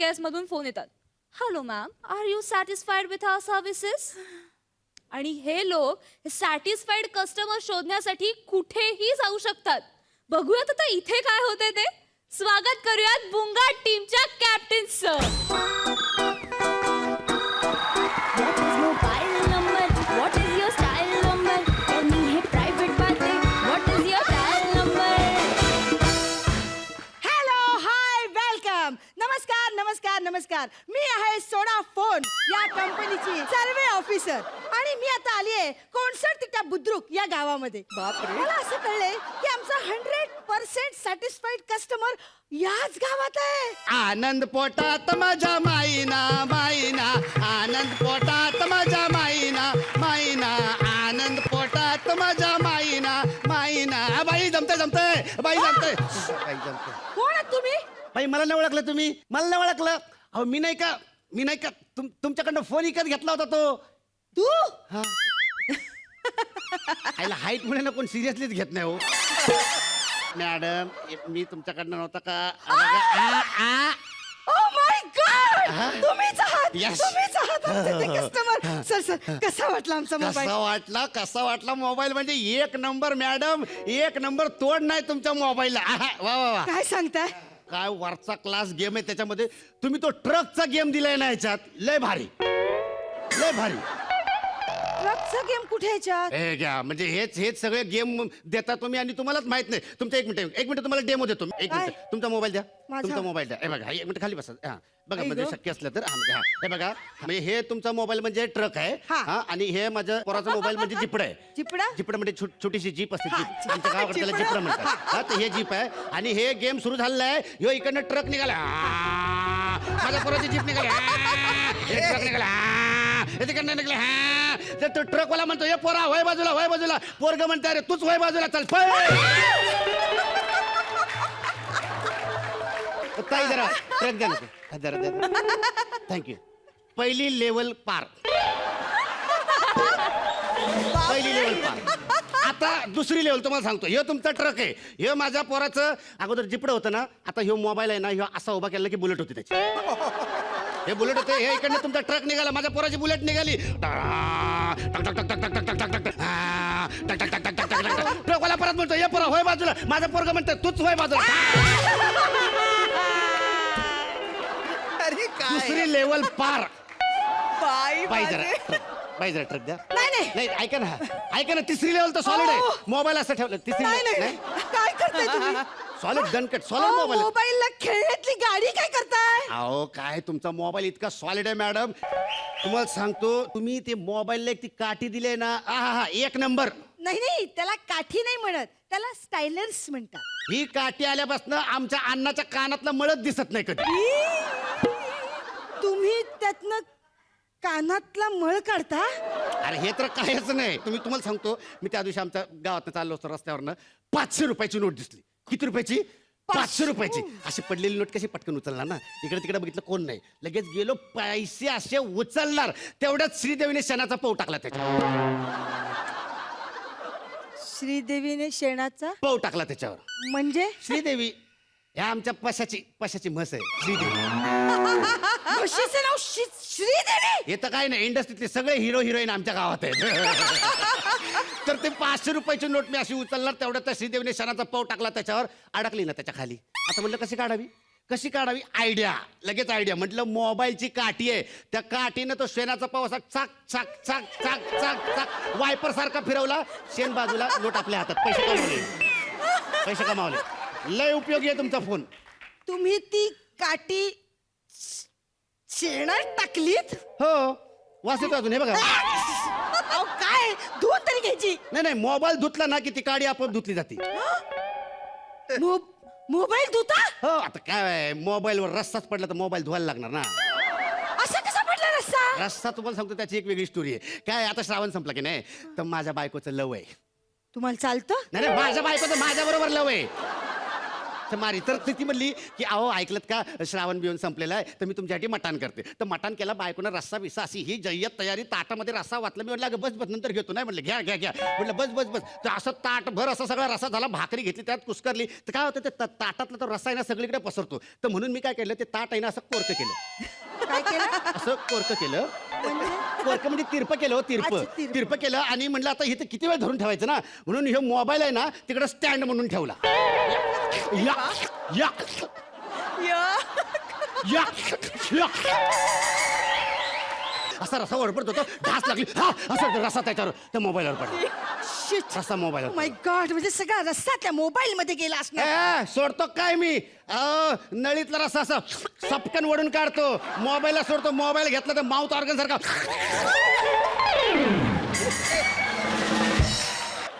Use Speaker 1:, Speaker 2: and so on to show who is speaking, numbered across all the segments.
Speaker 1: CARES मधून phone येतात. Hello ma'am, are you satisfied with our services? आणि हे लोक सॅटिस्फाईड कस्टमर शोधण्यासाठी कुठेही जाऊ शकतात. बघूयात आता इथे काय होतंय ते. स्वागत करूयात बुंगाट टीमच्या कॅप्टनचं.
Speaker 2: What is your style number? Tell me है private बातें. What is your style number?
Speaker 3: Hello, high, welcome. नमस्कार नमस्कार नमस्कार. मी आहे सोडा फोन या कंपनीची सर्वे ऑफिसर आणि मी आता आली आहे कोणसर तिट्या बुद्रुक या गावामध्ये. मला असं कळलंय की आमचा 100% सॅटिस्फाईड कस्टमर याच गावात आहे.
Speaker 4: आनंद पोटात माझ्या माईना माईना, आनंद पोटात माझ्या माईना माईना, आनंद पोटात माझ्या माईना माईना. बाई जमतंय जमतंय, बाई जमतंय, बाई जमतंय.
Speaker 3: कोण आहात तुम्ही?
Speaker 4: बाई मला नाही ओळखलं तुम्ही? मला नाही ओळखलं? अहो मी नाही का तुमच्याकडनं फोन विकत घेतला होता तो.
Speaker 3: तू?
Speaker 4: हा. आईला हाईट मुळे ना कोण सिरियसलीच घेत नाही हो. मॅडम मी तुमच्याकडनं नव्हता का?
Speaker 3: Oh my God!
Speaker 4: हा?
Speaker 3: तुम्हीच आहात.
Speaker 4: Yes.
Speaker 3: तुम्हीच आहात आमचे ते कस्टमर. सर कसा वाटला आमचा मोबाईल?
Speaker 4: कसा वाटला मोबाईल? म्हणजे एक नंबर मॅडम, एक नंबर. तोड नाही तुमच्या मोबाईलला. वा वा वा.
Speaker 3: काय सांगताय?
Speaker 4: काय वरचा क्लास गेम आहे त्याच्यामध्ये. तुम्ही तो ट्रकचा गेम दिलाय ना याच्यात. लय भारी, लय भारी.
Speaker 3: ट्रकचा गेम कुठे याच्यात?
Speaker 4: हे घ्या, म्हणजे हेच सगळे गेम देता तुम्ही आणि तुम्हालाच माहित नाही. तुमचं एक मिनिट तुम्हाला डेमो देतो. एक मिनिट तुमचा मोबाईल द्या.
Speaker 3: माझा?
Speaker 4: तुमचा मोबाईल द्या. हे बघा, एक मिनिट खाली बसा. हा बघा,
Speaker 3: आई
Speaker 4: म्हणजे
Speaker 3: गं.
Speaker 4: शक्य असलं तर हे बघा, म्हणजे हे तुमचा मोबाईल म्हणजे ट्रक आहे.
Speaker 3: हा.
Speaker 4: हा, आणि हे माझ्या पोराचा मोबाईल म्हणजे जिपड आहे.
Speaker 3: चिपडा?
Speaker 4: जिपड म्हणजे छोटीशी जीप असते.
Speaker 3: हा,
Speaker 4: जीप आमच्या गावाकडे त्याला
Speaker 3: जिपडं.
Speaker 4: जिपडं म्हणतात. हा, तर हे जीप आहे आणि हे गेम सुरू झालेला आहे. ह्यो इकडनं ट्रक निघाला. माझ्या पोराची जीप निघाली. हे ट्रक निघाला. हे तिकडनं निघाले. हा, तो ट्रकवाला म्हणतो हे पोरा वय बाजूला, वय बाजूला. पोरग म्हणते अरे तूच वय बाजूला चल. ताई जरा ट्रक द्या ना. जरा द्या. थँक्यू. पहिली लेवल पार. पहिली लेवल पार. आता दुसरी लेवल तुम्हाला सांगतो. हे तुमचा ट्रक आहे. हे माझ्या पोराचं अगोदर जिपडं होतं ना. आता ह्यो मोबाईल आहे ना, ह्यो असा उभा केला की बुलेट होती त्याची. हे बुलेट होते. हे इकडनं तुमचा ट्रक निघाला. माझ्या पोराची बुलेट निघाली. ट्रकवाला परत म्हणतो हे पोरा होय बाजूला. माझा पोरग म्हणतो तूच होय बाजूला.
Speaker 3: अरे
Speaker 4: दुसरी लेवल पार.
Speaker 3: बाई
Speaker 4: बाई जरा
Speaker 3: माझे.
Speaker 4: बाई जरा ट्रक द्या.
Speaker 3: नाही.
Speaker 4: नाही ऐका ना तिसरी लेवल तर सॉलिड आहे. मोबाईल असं ठेवलं. तिसरी
Speaker 3: नाही. काय करताय तुम्ही?
Speaker 4: सॉलिड दणकट सॉलिड मोबाईल.
Speaker 3: मोबाईलला खेळण्यातली गाडी काय करताय?
Speaker 4: अहो काय तुमचा मोबाईल इतका सॉलिड आहे मॅडम. तुम्हाला सांगतो, तुम्ही ते मोबाईलला एक ती काठी दिली ना, हा एक नंबर.
Speaker 3: नाही त्याला काठी नाही म्हणत, त्याला स्टायलर्स म्हणतात.
Speaker 4: ही काठी आल्यापासून आमच्या अन्नाच्या कानातलं मळत दिसत नाही कधी.
Speaker 3: तुम्ही त्यातनं कानातला मळ काढता?
Speaker 4: अरे हे तर कायच नाही. तुम्हाला सांगतो, मी त्या दिवशी आमच्या गावात चाललो असतो रस्त्यावरनं, 500 रुपयाची नोट दिसली. किती रुपयाची? 500 रुपयाची. अशी पडलेली नोट कशी पटकन उचलणार ना. इकडे तिकडे बघितलं कोण नाही. लगेच गेलो, पैसे असे उचलणार. तेवढ्याच श्रीदेवीने शेणाचा पाऊ टाकला त्याच्यावर.
Speaker 3: श्रीदेवीने शेणाचा
Speaker 4: पाऊ टाकला त्याच्यावर.
Speaker 3: म्हणजे?
Speaker 4: श्रीदेवी ह्या आमच्या पशाची म्हस आहे श्रीदेवी.
Speaker 3: म्हशीचं नाव श्रीदेवी?
Speaker 4: हे तर काय नाही, इंडस्ट्रीतले सगळे हिरो हिरोईन आमच्या गावात आहेत. तर ते 500 रुपयाची नोट मी अशी उचलणार. तेवढ्यात त्या श्रीदेवीने शेणाचा पाऊ टाकला त्याच्यावर. अडकली ना त्याच्या खाली. आता म्हटलं कशी काढावी आयडिया. लगेच आयडिया. म्हटलं मोबाईलची काठी आहे, त्या काठीनं तो शेणाचा पाऊ असा चाक चाक चाक चाक चाक चाक वायपर सारखा फिरवला. शेण बाजूला, नोट आपल्या हातात. पैसे कमावले. लय उपयोगी आहे तुमचा फोन.
Speaker 3: तुम्ही ती काठी शेणात टाकलीत?
Speaker 4: हो, वास येतो अजून. हे बघा.
Speaker 3: अहो काय, धुवून तरी घ्यायची.
Speaker 4: नाही मोबाईल धुतला ना की ती काडी आपोआप धुतली जाते.
Speaker 3: मोबाईल धुता?
Speaker 4: हो, आता काय मोबाईलवर रस्ताच पडला तर मोबाईल धुवायला लागणार ना.
Speaker 3: असं कसा पडला रस्ता?
Speaker 4: रस्ता तुम्हाला सांगतो, त्याची एक वेगळी स्टोरी आहे. काय आता श्रावण संपला की नाही, तर माझ्या बायकोचं लव आहे.
Speaker 3: तुम्हाला चालतं?
Speaker 4: नाही माझ्या बायकोचं माझ्या बरोबर लव आहे. तर मारी तर ती म्हणली की अहो ऐकलत का श्रावण बिवून संपलेला आहे तर मी तुमच्यासाठी मटण करते तर मटण केला बायकोनं रस्सा बिस्सा अशी ही जय्यत तयारी ताटामध्ये रस्सा वाचला मी म्हटलं अगं बस बस नंतर घेतो नाही म्हटलं घ्या घ्या घ्या म्हटलं बस बस बस तर असं ताटभर असा सगळा रस्सा झाला भाकरी घेतली त्यात कुस्करली तर काय होतं ते ताटातला तो रस्सा आहे ना सगळीकडे पसरतो तर म्हणून मी काय केलं ते ताट आहे ना असं कोरकं केलं
Speaker 3: काय केलं
Speaker 4: असं कोरकं केलं कोरकं म्हणजे तिरपं केलं हो तिरपं
Speaker 3: अच्छा, तिरपं.
Speaker 4: तिरपं केलं आणि म्हणलं आता इथं किती वेळ धरून ठेवायचं ना म्हणून हे मोबाईल आहे ना तिकडे स्टँड म्हणून ठेवला या या या या असा रसा वरपडत होतो ढास लागली हा असं रसा त्याच्यावर त्या मोबाईलवर पडला रसा मोबाईलवर
Speaker 3: माय गॉड म्हणजे सगळा रस्सा त्या मोबाईल मध्ये गेला असणार
Speaker 4: सोडतो काय मी नळीतला रस्सा असं सपकन ओढून काढतो मोबाईलला सोडतो मोबाईल घेतला तर माउथ ऑर्गन सारखा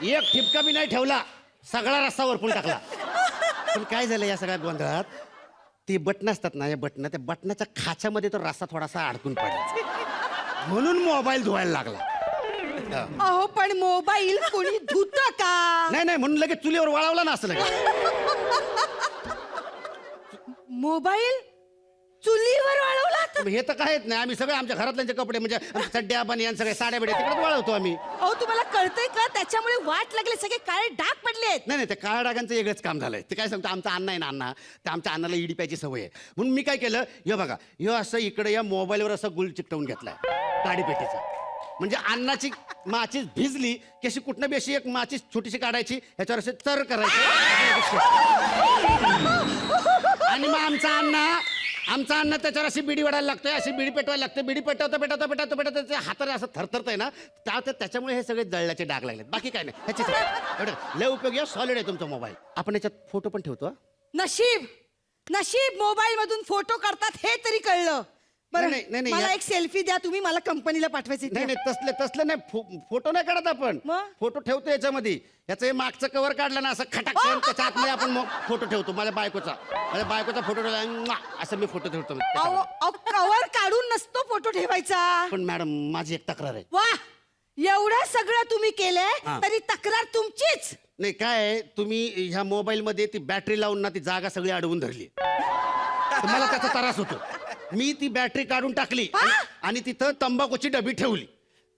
Speaker 4: एक ठिपका बी नाही ठेवला सगळा रस्सा वरपून टाकला पण काय झालं या सगळ्या गोंधळात ती बटणं असतात ना या बटणं त्या बटनाच्या खाच्यामध्ये तो रस्सा थोडासा अडकून पडला म्हणून मोबाईल धुवायला लागला
Speaker 3: अहो पण मोबाईल कोणी धुत का
Speaker 4: नाही नाही म्हणून लगेच चुलीवर वळवला ना असं लगेच
Speaker 3: मोबाईल चुलीवर वाळवला
Speaker 4: हे तर काहीच नाही आम्ही सगळे आमच्या घरातल्यांचे कपडे म्हणजे चड्ड्या बनियान सगळे साड्या बिड्या तिकडेच वाळवतो आम्ही
Speaker 3: अहो तुम्हाला कळतंय का त्याच्यामुळे वाट लागले सगळे काळे डाग पडलेत
Speaker 4: नाही नाही ते काळ्या डागांचं वेगळंच काम झालंय ते काय सांगतो आमचा अण्णा आहे ना अण्णा ते आमच्या अण्णाला इडी प्यायची सवय आहे म्हणून मी काय केलं हे बघा हे असं इकडे या मोबाईलवर असं गुल चिकटवून घेतलाय काडीपेटीचा म्हणजे अन्नाची माचीस भिजली की अशी कुठनं बी अशी एक माचीस छोटीशी काढायची ह्याच्यावर असे चर करायचे आणि मग आमचा अण्णा त्याच्यावर अशी बिडी वडायला लागतोय अशी बिडी पेटवायला लागते बिडी पेटवता पेटवता पेटवता पेटवता त्याच्या हाताने असं थरथरतंय ना त्याच्यामुळे हे सगळे जळल्याचे डाग लागलेत बाकी काय नाही ह्याची एवढं लय उपयोगी आहे सॉलिड आहे तुमचा मोबाईल आपण याच्यात फोटो पण ठेवतो हा?
Speaker 3: नशीब मोबाईल मधून फोटो काढतात हे तरी कळलं बरं
Speaker 4: नाही, नाही, नाही,
Speaker 3: मला
Speaker 4: या-
Speaker 3: एक सेल्फी द्या तुम्ही मला कंपनीला पाठवायचे
Speaker 4: नाही नाही तसलं नाही फोटो नाही काढत आपण
Speaker 3: मग?
Speaker 4: फोटो ठेवतो याच्यामध्ये याचं हे मागचं कव्हर काढलं ना असं खटाक करून त्याच्या आतमध्ये आपण मग फोटो ठेवतो माझ्या बायकोचा फोटो ठेवला म्वा! असं मी फोटो ठेवतो त्याच्यामध्ये.
Speaker 3: कवर काढून नसतो फोटो ठेवायचा
Speaker 4: पण मॅडम माझी एक तक्रार आहे
Speaker 3: वा एवढं सगळं तुम्ही केलंय
Speaker 4: हा.
Speaker 3: तरी तक्रार तुमचीच
Speaker 4: नाही काय आहे, तुम्ही ह्या मोबाईल मध्ये ती बॅटरी लावून ना ती जागा सगळी अडवून धरली तर मला त्याचा त्रास होतो मी ती बॅटरी काढून टाकली आणि तिथं तंबाखूची डबी ठेवली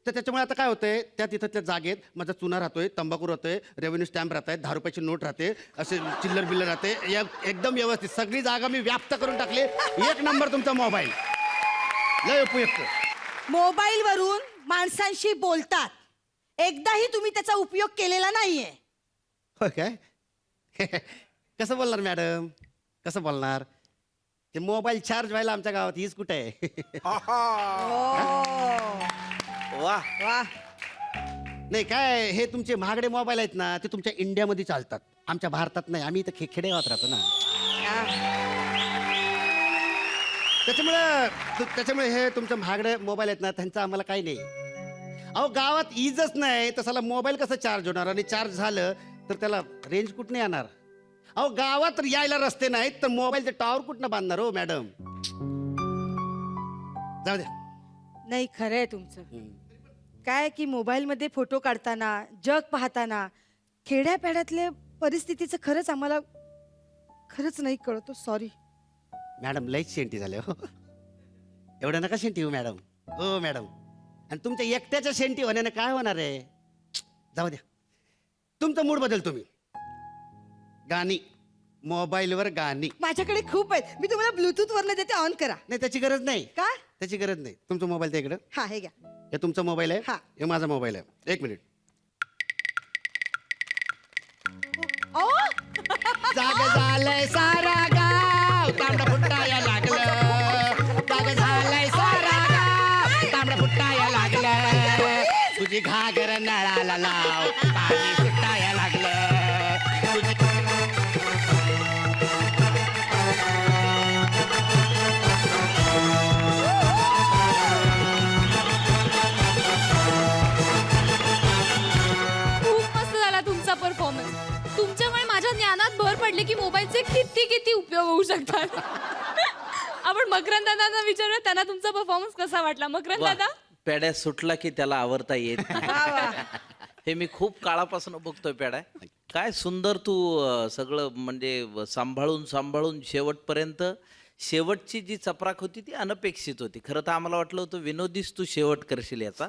Speaker 4: तर त्याच्यामुळे आता काय होतंय त्या तिथं त्या जागेत माझा चुना राहतोय तंबाखू राहतोय रेव्हेन्यू स्टॅम्प राहत आहे 10 रुपयाची नोट राहते असे चिल्लर बिल्लर राहते एकदम व्यवस्थित सगळी जागा मी व्याप्त करून टाकली एक नंबर तुमचा मोबाईल लय उपयुक्त
Speaker 3: मोबाईल वरून माणसांशी बोलतात एकदाही तुम्ही त्याचा उपयोग केलेला नाहीये
Speaker 4: हो काय कसं बोलणार मॅडम कसं बोलणार ते मोबाईल चार्ज व्हायला आमच्या गावात हीच कुठे आहे
Speaker 5: वा
Speaker 3: वा
Speaker 4: नाही काय हे तुमचे महागडे मोबाईल आहेत ना ते तुमच्या इंडियामध्ये चालतात आमच्या भारतात नाही आम्ही इथं खेडेगावात राहतो ना त्याच्यामुळे हे तुमचे महागडे मोबाईल आहेत ना त्यांचं आम्हाला काही नाही अहो गावात इजच नाही तसाला मोबाईल कसं चार्ज होणार आणि चार्ज झालं तर त्याला रेंज कुठनं येणार अहो गावात यायला रस्ते नाहीत तर मोबाईलचे टॉवर कुठनं बांधणार हो मॅडम जाऊ द्या
Speaker 3: नाही खरंय तुमचं काय की मोबाईल मध्ये फोटो काढताना जग पाहताना खेड्यापेड्यातल्या परिस्थितीचं खरंच आम्हाला खरंच नाही कळतो सॉरी
Speaker 4: मॅडम लईच शेंटी झाले हो एवढं नका शेंटी हो मॅडम हो मॅडम आणि तुमच्या एकट्याच्या शेंटी होण्याने काय होणार आहे जाऊ द्या तुमचा मूड बदल तुम्ही गाणी मोबाईलवर गाणी
Speaker 3: माझ्याकडे खूप आहेत मी तुम्हाला ब्लूटूथ वरनं देते ऑन करा
Speaker 4: नाही त्याची गरज नाही
Speaker 3: का
Speaker 4: त्याची गरज नाही तुमचा मोबाईल त्या इकडं
Speaker 3: हा हे घ्या
Speaker 4: हे तुमचा मोबाईल आहे
Speaker 3: हा.
Speaker 4: हे माझा मोबाईल आहे 1 मिनिट
Speaker 3: ओ
Speaker 4: जाग झालंय सारा गाव तांबडा फुटाया लागलं जाग झालंय सारा गाव तांबडा फुटाया लागलं तुझी घागर नळाला लाव पाणी सुटाया लागलं तुझी
Speaker 1: खूप मस्त झाला तुमचा परफॉर्मन्स तुमच्यामुळे माझ्या ज्ञानात भर पडली की मोबाईलचे किती किती उपयोग होऊ शकतात आपण मकरंद दादांना विचारूया त्यांना तुमचा परफॉर्मन्स कसा वाटला मकरंद
Speaker 5: वा.
Speaker 1: दादा
Speaker 5: पेड्या सुटला की त्याला आवरता येत नाही. हे मी खूप काळापासून बघतोय पेड्या काय सुंदर तू सगळं म्हणजे सांभाळून शेवटपर्यंत शेवटची जी चपराक होती ती अनपेक्षित होती. खरं तर आम्हाला वाटलं होतं विनोदीच तू शेवट करशील याचा,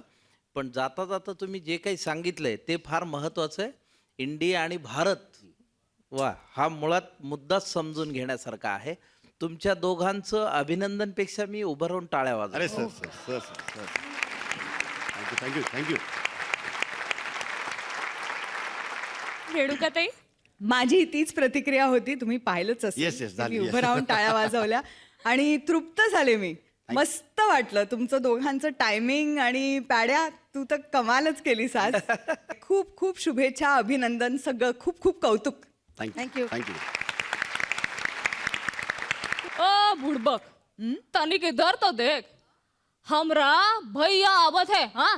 Speaker 5: पण जाता जाता तुम्ही जे काही सांगितलंय ते फार महत्त्वाचं आहे. इंडिया आणि भारत, वा, हा मुळात मुद्दाच समजून घेण्यासारखा आहे. तुमच्या दोघांचं अभिनंदनपेक्षा मी उभं राहून टाळ्या वाजवतो.
Speaker 4: अरे sir sir sir sir thank you thank you thank you.
Speaker 1: रेणुकाताई,
Speaker 6: माझी तीच प्रतिक्रिया होती. तुम्ही पाहिलंच
Speaker 4: Yes, yes,
Speaker 6: असेल
Speaker 4: झाली,
Speaker 6: मी
Speaker 4: yes.
Speaker 6: उभं राहून टाळ्या वाजवल्या आणि तृप्त झाले मी. मस्त वाटलं तुमचं दोघांचं टायमिंग आणि पॅड्या. तू तर कमालच केलीस आज. खूप खूप शुभेच्छा, अभिनंदन, सगळं खूप खूप कौतुक.
Speaker 4: Thank you thank you.
Speaker 1: ओ बुड़बक, तनिक इधर तो देख, हमरा भैया आवत है हा.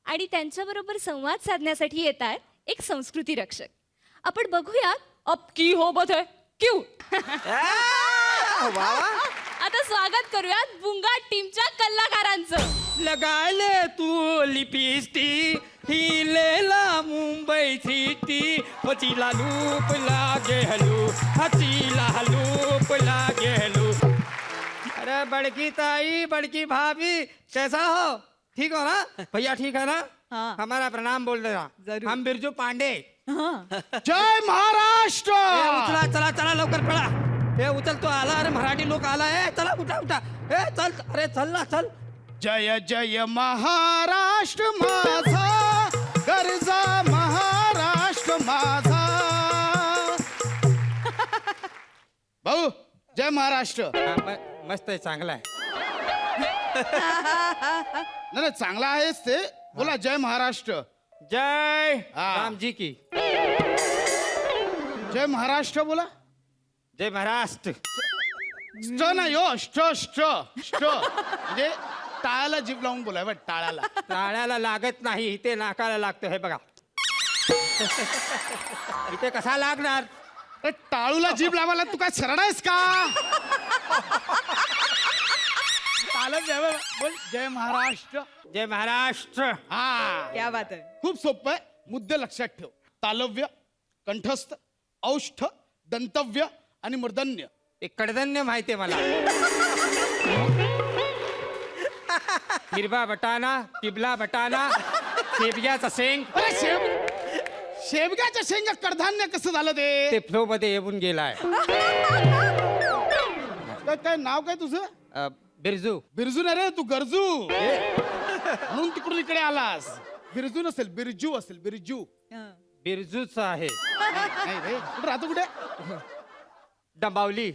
Speaker 1: आणि त्यांच्याबरोबर संवाद साधण्यासाठी येत आहेत एक संस्कृती रक्षक. आपण बघूयात अब की होबत है क्यू. आता स्वागत करूयात बुंगाट टीमच्या कलाकारांचं.
Speaker 7: लगा ले तू लिपस्टिक ही लेला मुंबई सिटी हचीला लूप लागे हलू हचीला लूप लागे हलू. अरे बड़की ताई, बड़की भाभी, कैसा हो? ठीक हो ना भैया? ठीक है ना?
Speaker 6: हाँ।
Speaker 7: हमारा प्रणाम बोल देना.
Speaker 6: जरूर.
Speaker 7: हम बिरजू पांडे.
Speaker 4: जय महाराष्ट्र.
Speaker 7: उचला, चला चला लवकर पळा. हे उचल, तो आला. अरे मराठी लोक आला. चला उठा उठा. चल, अरे चल ना, चल.
Speaker 4: जय जय महाराष्ट्र माझा, गरजा महाराष्ट्र माझा. भाऊ जय महाराष्ट्र.
Speaker 7: मस्त आहे, चांगला आहे.
Speaker 4: नाही चांगला आहेच ते. बोला जय महाराष्ट्र.
Speaker 7: जय
Speaker 4: हाँ।
Speaker 7: राम जी की.
Speaker 4: जय महाराष्ट्र बोला.
Speaker 7: जय महाराष्ट्र.
Speaker 4: स्ट नाही हो, ष्ट ष्ट ष्ट म्हणजे टाळ्याला जीभ लावून बोलाय बट टाळ्याला.
Speaker 7: टाळ्याला लागत नाही, इथे नाकाला लागतो. हे बघा. इथे कसा लागणार?
Speaker 4: अरे, टाळूला जीभ लावायला तू काय सरळ आहेस का? टाळ्यात द्यावं. बोल जय महाराष्ट्र.
Speaker 7: जय महाराष्ट्र.
Speaker 4: हा
Speaker 6: क्या बात आहे.
Speaker 4: खूप सोपं आहे. मुद्दे लक्षात ठेव. तालव्य, कंठस्थ, औष्ठ, दंतव्य आणि मूर्धन्य.
Speaker 7: ते कडधन्य माहितीये मला. हिरवा बटाणा, पिबला बटाणा, शेबग्याचा शेंग.
Speaker 4: अरे शेवग्याच्या शेंगा कडधान्य कसं झालं ते?
Speaker 7: ते फ्लो मध्ये येऊन गेलाय.
Speaker 4: काय नाव काय तुझं?
Speaker 7: बिरजू.
Speaker 4: बिरजू नाही रे, तू गरजू म्हणून तिकडून इकडे आलास. बिरजू नसेल, बिरजू असेल. बिरजू
Speaker 7: बिरजूच आहे.
Speaker 4: नाही रे. कुठे राहतो? कुठे?
Speaker 7: डंबावली.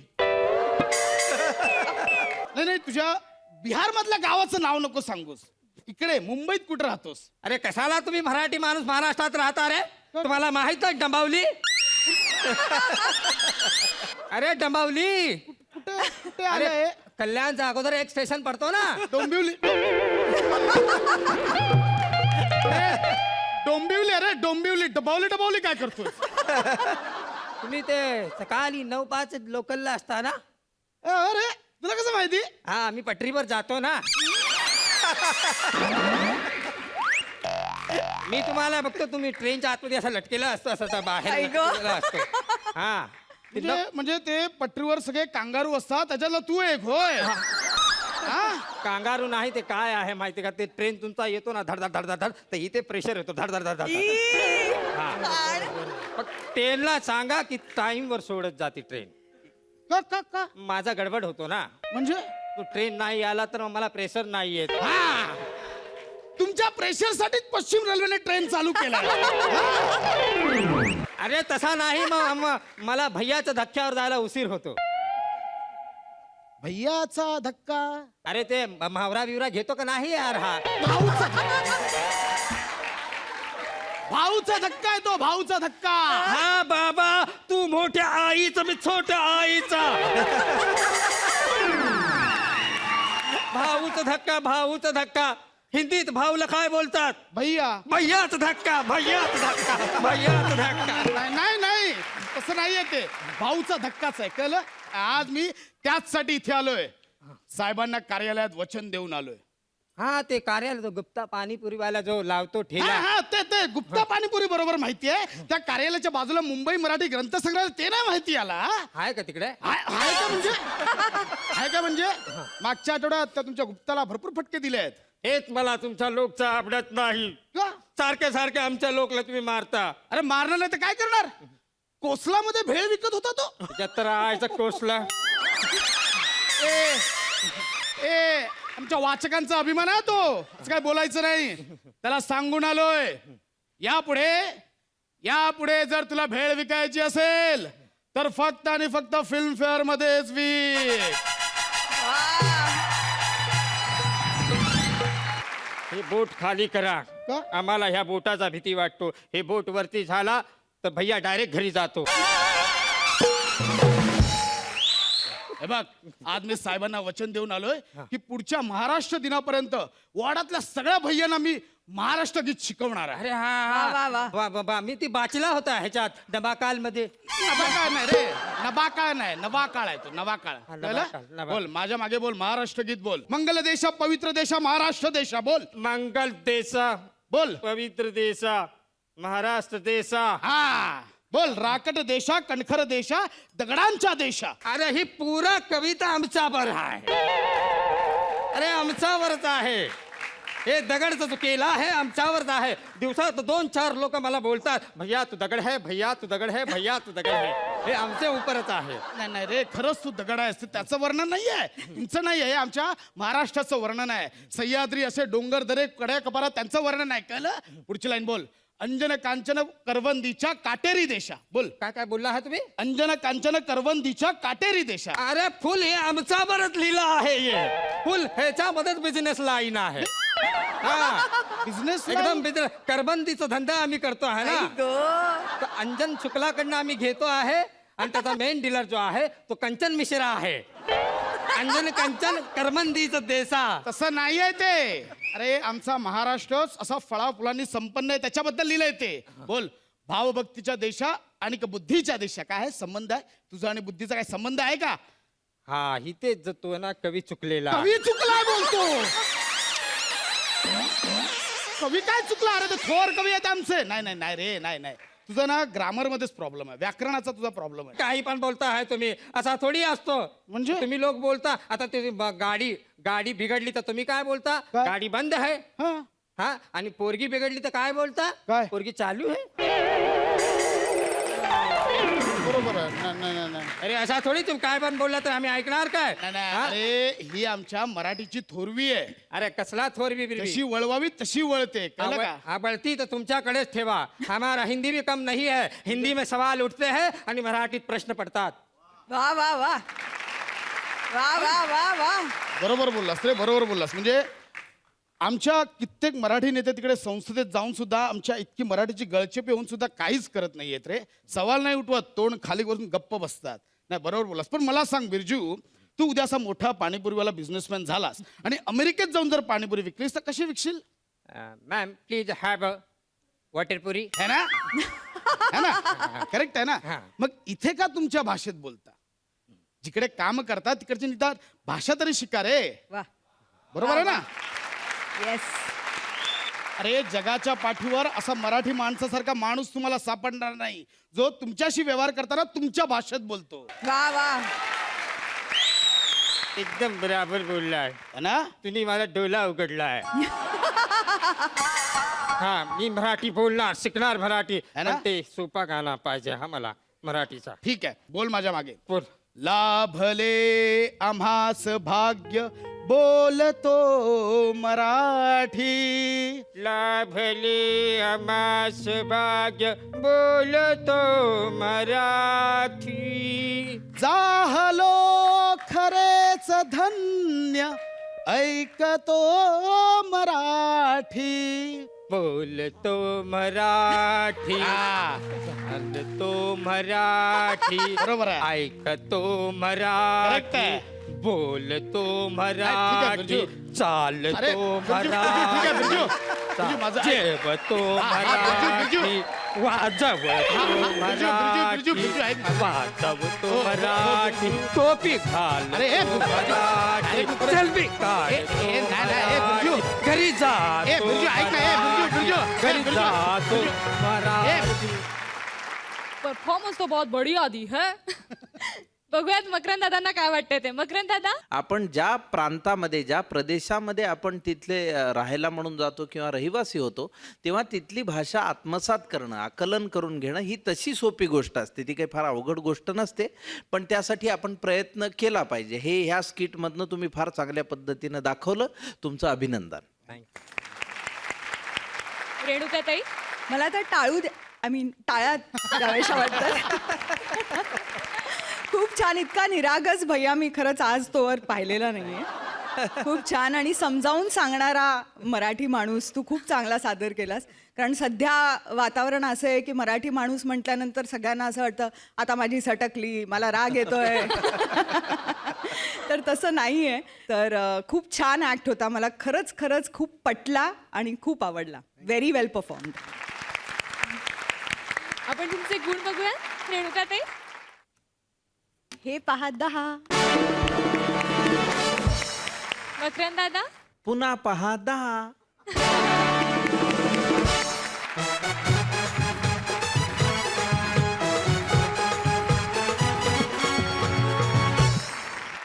Speaker 4: नाही नाही, तुझ्या बिहार मधल्या गावाचं नाव नको सांगूस. इकडे मुंबईत कुठे राहतोस?
Speaker 7: अरे कशाला तुम्ही मराठी माणूस महाराष्ट्रात राहता रे? तुम्हाला माहित नाही डंबावली? अरे डंबावली
Speaker 4: कुठे कुठे
Speaker 7: अरे
Speaker 4: आले?
Speaker 7: कल्याणच्या अगोदर एक स्टेशन पडतो ना.
Speaker 4: डोंबिवली. डोंबिवली. अरे डोंबिवली. डबावली डबावली काय करतोय?
Speaker 7: तुम्ही ते सकाळी 9:05 लोकलला असता ना?
Speaker 4: अरे तुला कसं माहिती?
Speaker 7: हा, मी पटरीवर जातो ना. मी तुम्हाला बघतो, तुम्ही ट्रेनच्या आतमध्ये असं लटकेलं असतो, असं बाहेर
Speaker 6: आई गं.
Speaker 7: लटकेलं असतो. हा
Speaker 4: म्हणजे ते पटरीवर सगळे कांगारू असतात, त्याच्यातला तू एक होय.
Speaker 7: कांगारू नाही, ते काय आहे माहिती का? ते ट्रेन तुमचा येतो ना, धड धड धड धड धड, तर इथे प्रेशर येतो, धड धड धड धड. मग ट्रेनला सांगा की टाइमवर सोडत जाते ट्रेन.
Speaker 4: का का का
Speaker 7: माझा गडबड होतो ना.
Speaker 4: म्हणजे
Speaker 7: तो ट्रेन नाही आला तर मला प्रेशर नाही येत.
Speaker 4: तुमच्या प्रेशर साठीच पश्चिम रेल्वेने ट्रेन चालू केला.
Speaker 7: अरे तसा नाही, मग मला भैयाच्या धक्क्यावर जायला उशीर होतो.
Speaker 4: भैयाचा धक्का.
Speaker 7: अरे ते मावरा बिवरा घेतो का नाही यार? हा
Speaker 4: भाऊचा धक्का आहे तो. भाऊचा धक्का.
Speaker 7: हा बाबा, तू मोठ्या आईचा, मी छोट्या आईचा. भाऊचा धक्का, भाऊचा धक्का. हिंदीत भाऊला काय बोलतात?
Speaker 4: भैया.
Speaker 7: भैयाचा धक्का, भैयाचा धक्का, भैयाचा धक्का.
Speaker 4: नाही नाही नाही, तसं नाहीये ते. भाऊचा धक्काच आहे, कळलं? आज मी त्याचसाठी इथे आलोय. साहेबांना कार्यालयात वचन देऊन आलोय.
Speaker 7: हा ते कार्यालय तो गुप्ता पाणीपुरीवाला जो लावतो
Speaker 8: हा
Speaker 7: ठेला
Speaker 8: हा ते गुप्ता पाणीपुरी बरोबर माहिती आहे त्या कार्यालयाच्या बाजूला मुंबई मराठी ग्रंथसंग्रहालय ते नाही माहिती याला
Speaker 7: आहे का तिकडे
Speaker 8: आहे का म्हणजे आहे का म्हणजे मागच्या आठवड्यात त्या तुमच्या गुप्ताला भरपूर फटके दिले आहेत
Speaker 7: हेच मला तुमच्या लोकचा आवडत नाही
Speaker 8: का?
Speaker 7: सारखे सारखे आमच्या लोकला तुम्ही मारता
Speaker 8: अरे मारणार नाही तर काय करणार कोसलामध्ये भेळ विकत होता तो
Speaker 7: त्याच्यात तर आयचा कोसला
Speaker 8: ए ए आमच्या वाचकांचा अभिमान आहे तो असं काय बोलायचं नाही त्याला सांगून आलोय यापुढे जर तुला भेळ विकायची असेल तर फक्त आणि फक्त फिल्म फेअर मध्येच विक
Speaker 7: हे बोट खाली करा
Speaker 8: का?
Speaker 7: आम्हाला ह्या बोटाचा भीती वाटतो हे बोट वरती झाला तर भैया डायरेक्ट घरी जातो
Speaker 8: हे बघ आज मी साहेबांना वचन देऊन आलोय की पुढच्या महाराष्ट्र दिनापर्यंत वाड्यातल्या सगळ्या भैयांना मी महाराष्ट्र गीत शिकवणार आहे
Speaker 7: अरे
Speaker 6: वा,
Speaker 7: हा
Speaker 6: वा.
Speaker 7: वा बाबा मी ती बाचला होता ह्याच्यात डबाकाल मध्ये
Speaker 8: नबाकाळ नाही रे नबाकाळ नाही नवाकाळ आहे तो नवाकाळ
Speaker 7: हा,
Speaker 8: कळलं?
Speaker 7: नवाकाळ, नवाकाळ.
Speaker 8: बोल माझ्या मागे बोल महाराष्ट्र गीत बोल मंगल देशा पवित्र देशा महाराष्ट्र देशा बोल
Speaker 7: मंगल देसा
Speaker 8: बोल
Speaker 7: पवित्र देसा महाराष्ट्र देसा
Speaker 8: हा बोल राकट देशा कणखर देशा दगडांच्या देशा
Speaker 7: अरे ही पूरा कविता आमच्यावर आहे अरे आमच्यावरच आहे हे दगडचं जो केला आहे आमच्यावरच आहे दिवसात 2-4 लोक मला बोलतात भैया तू दगड है भैया तू दगड है भैया तू दगड है हे आमच्या उपरच आहे
Speaker 8: नाही नाही रे खरंच तू दगड आहेस ते त्याचं वर्णन नाही आहे तुमचं नाही आहे आमच्या महाराष्ट्राचं वर्णन आहे सह्याद्री असे डोंगर दरे कड्या कपारा त्यांचं वर्णन आहे कळलं पुढची लाईन बोल अंजन कांचन करवंदीच्या काटेरी देशा बोल
Speaker 7: काय काय बोलला आहे तुम्ही
Speaker 8: अंजन कांचन करवंदीच्या काटेरी देशा
Speaker 7: अरे फुल हे आमच्यावरच लिहिलं आहे हे फुल ह्याच्यामध्येच बिझनेस लाईन आहे हा
Speaker 8: बिझनेस
Speaker 7: एकदम बिझनेस करबंदीचा धंदा आम्ही करतो आहे ना तर अंजन शुक्लाकडनं आम्ही घेतो आहे आणि त्याचा मेन डीलर जो आहे तो कंचन मिश्रा आहे अंजन कंचन करबंदीचं देसा
Speaker 8: तसं नाही आहे ते अरे आमचा महाराष्ट्र असा फळा फुलांनी संपन्न आहे त्याच्याबद्दल लिहिलंय ते बोल भावभक्तीच्या देशा आणि बुद्धीच्या देशा काय आहे संबंध आहे तुझा आणि बुद्धीचा काय संबंध आहे का
Speaker 7: हा इथे जो ना कवी चुकलेला
Speaker 8: कवी चुकला बोलतो कवी काय चुकला अरे ते थोर कवी आहेत आमचे नाही नाही नाही रे नाही नाही तुझा ना ग्रामर मध्येच प्रॉब्लेम आहे व्याकरणाचा तुझा प्रॉब्लेम आहे
Speaker 7: काही पण बोलता आहे तुम्ही असा थोडी असतो
Speaker 8: म्हणजे?
Speaker 7: तुम्ही लोक बोलता आता ते गाडी बिघडली तर तुम्ही काय बोलता
Speaker 8: काय?
Speaker 7: गाडी बंद आहे
Speaker 8: हा
Speaker 7: हा आणि पोरगी बिघडली तर काय बोलता
Speaker 8: काय?
Speaker 7: पोरगी चालू आहे
Speaker 8: बरोबर आहे नाही नाही नाही, नाही
Speaker 7: अरे असा थोडी तुम्ही काय पण बोलला तर आम्ही ऐकणार काय
Speaker 8: नाही, नाही,
Speaker 7: हा?
Speaker 8: अरे ही आमच्या मराठीची थोरवी आहे
Speaker 7: अरे कसला थोरवी बिरवी
Speaker 8: जशी वळवावी तशी वळते कळलं का
Speaker 7: हा बळती तर तुमच्याकडेच ठेवा हमारा हिंदी भी कम नहीं है हिंदी में सवाल उठते हैं आणि मराठीत प्रश्न पडतात
Speaker 6: वा वा वा वा वा वा वा
Speaker 8: बरोबर बोललास रे बरोबर बोललास म्हणजे आमच्या कित्येक मराठी नेते तिकडे संसदेत जाऊन सुद्धा आमच्या इतकी मराठीची गळचेपी होऊन सुद्धा काहीच करत नाहीयेत रे सवाल नाही उठवत तोंड खाली करून गप्प बसतात नाही बरोबर बोललास पण मला सांग बिरजू तू उद्या असा मोठा पाणीपुरीवाला बिझनेसमॅन झालास आणि अमेरिकेत जाऊन जर पाणीपुरी विकलीस तर कशी विकशील
Speaker 7: मॅम प्लीज हॅव वॉटरपुरी
Speaker 8: है ना है ना करेक्ट आहे ना
Speaker 7: हा.
Speaker 8: मग इथे का तुमच्या भाषेत बोलता जिकडे काम करता तिकडची निदान भाषा तरी शिका रे
Speaker 6: वा
Speaker 8: बरोबर आहे ना
Speaker 6: येस
Speaker 8: अरे जगाच्या पाठीवर असा मराठी माणसासारखा माणूस तुम्हाला सापडणार नाही जो तुमच्याशी व्यवहार करताना तुमच्या भाषेत बोलतो
Speaker 6: वा वा
Speaker 7: एकदम बराबर बोललाय
Speaker 8: है ना
Speaker 7: तुम्ही मला डोला उघडलाय हा मी मराठी बोलणार शिकणार मराठी
Speaker 8: है ना?
Speaker 7: पण ते सोपा गाणं पाहिजे हा मला मराठीचा
Speaker 8: ठीक आहे बोल माझ्या मागे
Speaker 7: बोल
Speaker 8: लाभले आम्हास भाग्य बोलतो मराठी
Speaker 7: लाभले आमास भाग्य बोलतो मराठी
Speaker 8: जाहलो खरेच धन्य ऐकतो मराठी
Speaker 7: बोलतो मराठी
Speaker 8: हा.
Speaker 7: चालतो मराठी
Speaker 8: बरोबर आहे.
Speaker 7: ऐकतो
Speaker 8: Correct
Speaker 7: मराठी
Speaker 8: आहे.
Speaker 7: बोलतो
Speaker 8: ठीक आहे,
Speaker 7: मराठी
Speaker 8: बिरजू. अरे
Speaker 7: चालतो
Speaker 8: बिरजू, ठीक आहे,
Speaker 7: मराठी
Speaker 8: बिरजू. माझं ऐक.
Speaker 7: जेवतो
Speaker 8: बिरजू,
Speaker 7: मराठी वाजवतो
Speaker 8: बिरजू,
Speaker 7: मराठी
Speaker 8: ऐक माझं.
Speaker 7: वाजवतो
Speaker 8: हो, हो,
Speaker 7: मराठी टोपी घाल
Speaker 8: अरे, ए,
Speaker 7: मराठी
Speaker 8: तू परत-
Speaker 7: चलबी काढ
Speaker 8: बिरजू.
Speaker 7: घरी जा
Speaker 8: बिरजू, ऐक ना, बिरजू.
Speaker 7: घरी
Speaker 8: बिरजू.
Speaker 7: जातो मराठी
Speaker 1: परफॉर्मन्स तो बहुत बढ़िया दी है बघूयात मकरंद दादांना काय वाटतंय ते. मकरंद दादा,
Speaker 5: आपण ज्या प्रांतामध्ये ज्या प्रदेशामध्ये आपण तिथले राहायला म्हणून जातो किंवा रहिवासी होतो तेव्हा तिथली भाषा आत्मसात करणं आकलन करून घेणं ही तशी सोपी गोष्ट असते. ती काही फार अवघड गोष्ट नसते, पण त्यासाठी आपण प्रयत्न केला पाहिजे. हे ह्या स्किटमधनं तुम्ही फार चांगल्या पद्धतीनं दाखवलं. तुमचं अभिनंदन.
Speaker 1: रेणुकाताई,
Speaker 6: मला तर टाळ्यात द्याव्याशा वाटतात. खूप छान. इतका निरागस भैया मी खरंच आज तोवर पाहिलेला नाहीये. खूप छान आणि समजावून सांगणारा मराठी माणूस तू खूप चांगला सादर केलास. कारण सध्या वातावरण असं आहे की मराठी माणूस म्हटल्यानंतर सगळ्यांना असं वाटतं आता माझी सटकली, मला राग येतोय. तर तसं नाही आहे. तर खूप छान ॲक्ट होता. मला खरंच खरंच खूप पटला आणि खूप आवडला. व्हेरी वेल परफॉर्म्ड.
Speaker 1: आपण तुमचे गुण बघूया. रेणुकाताई,
Speaker 3: हे पहा 10.
Speaker 1: मकरंद दादा,
Speaker 5: पुन्हा पहा 10.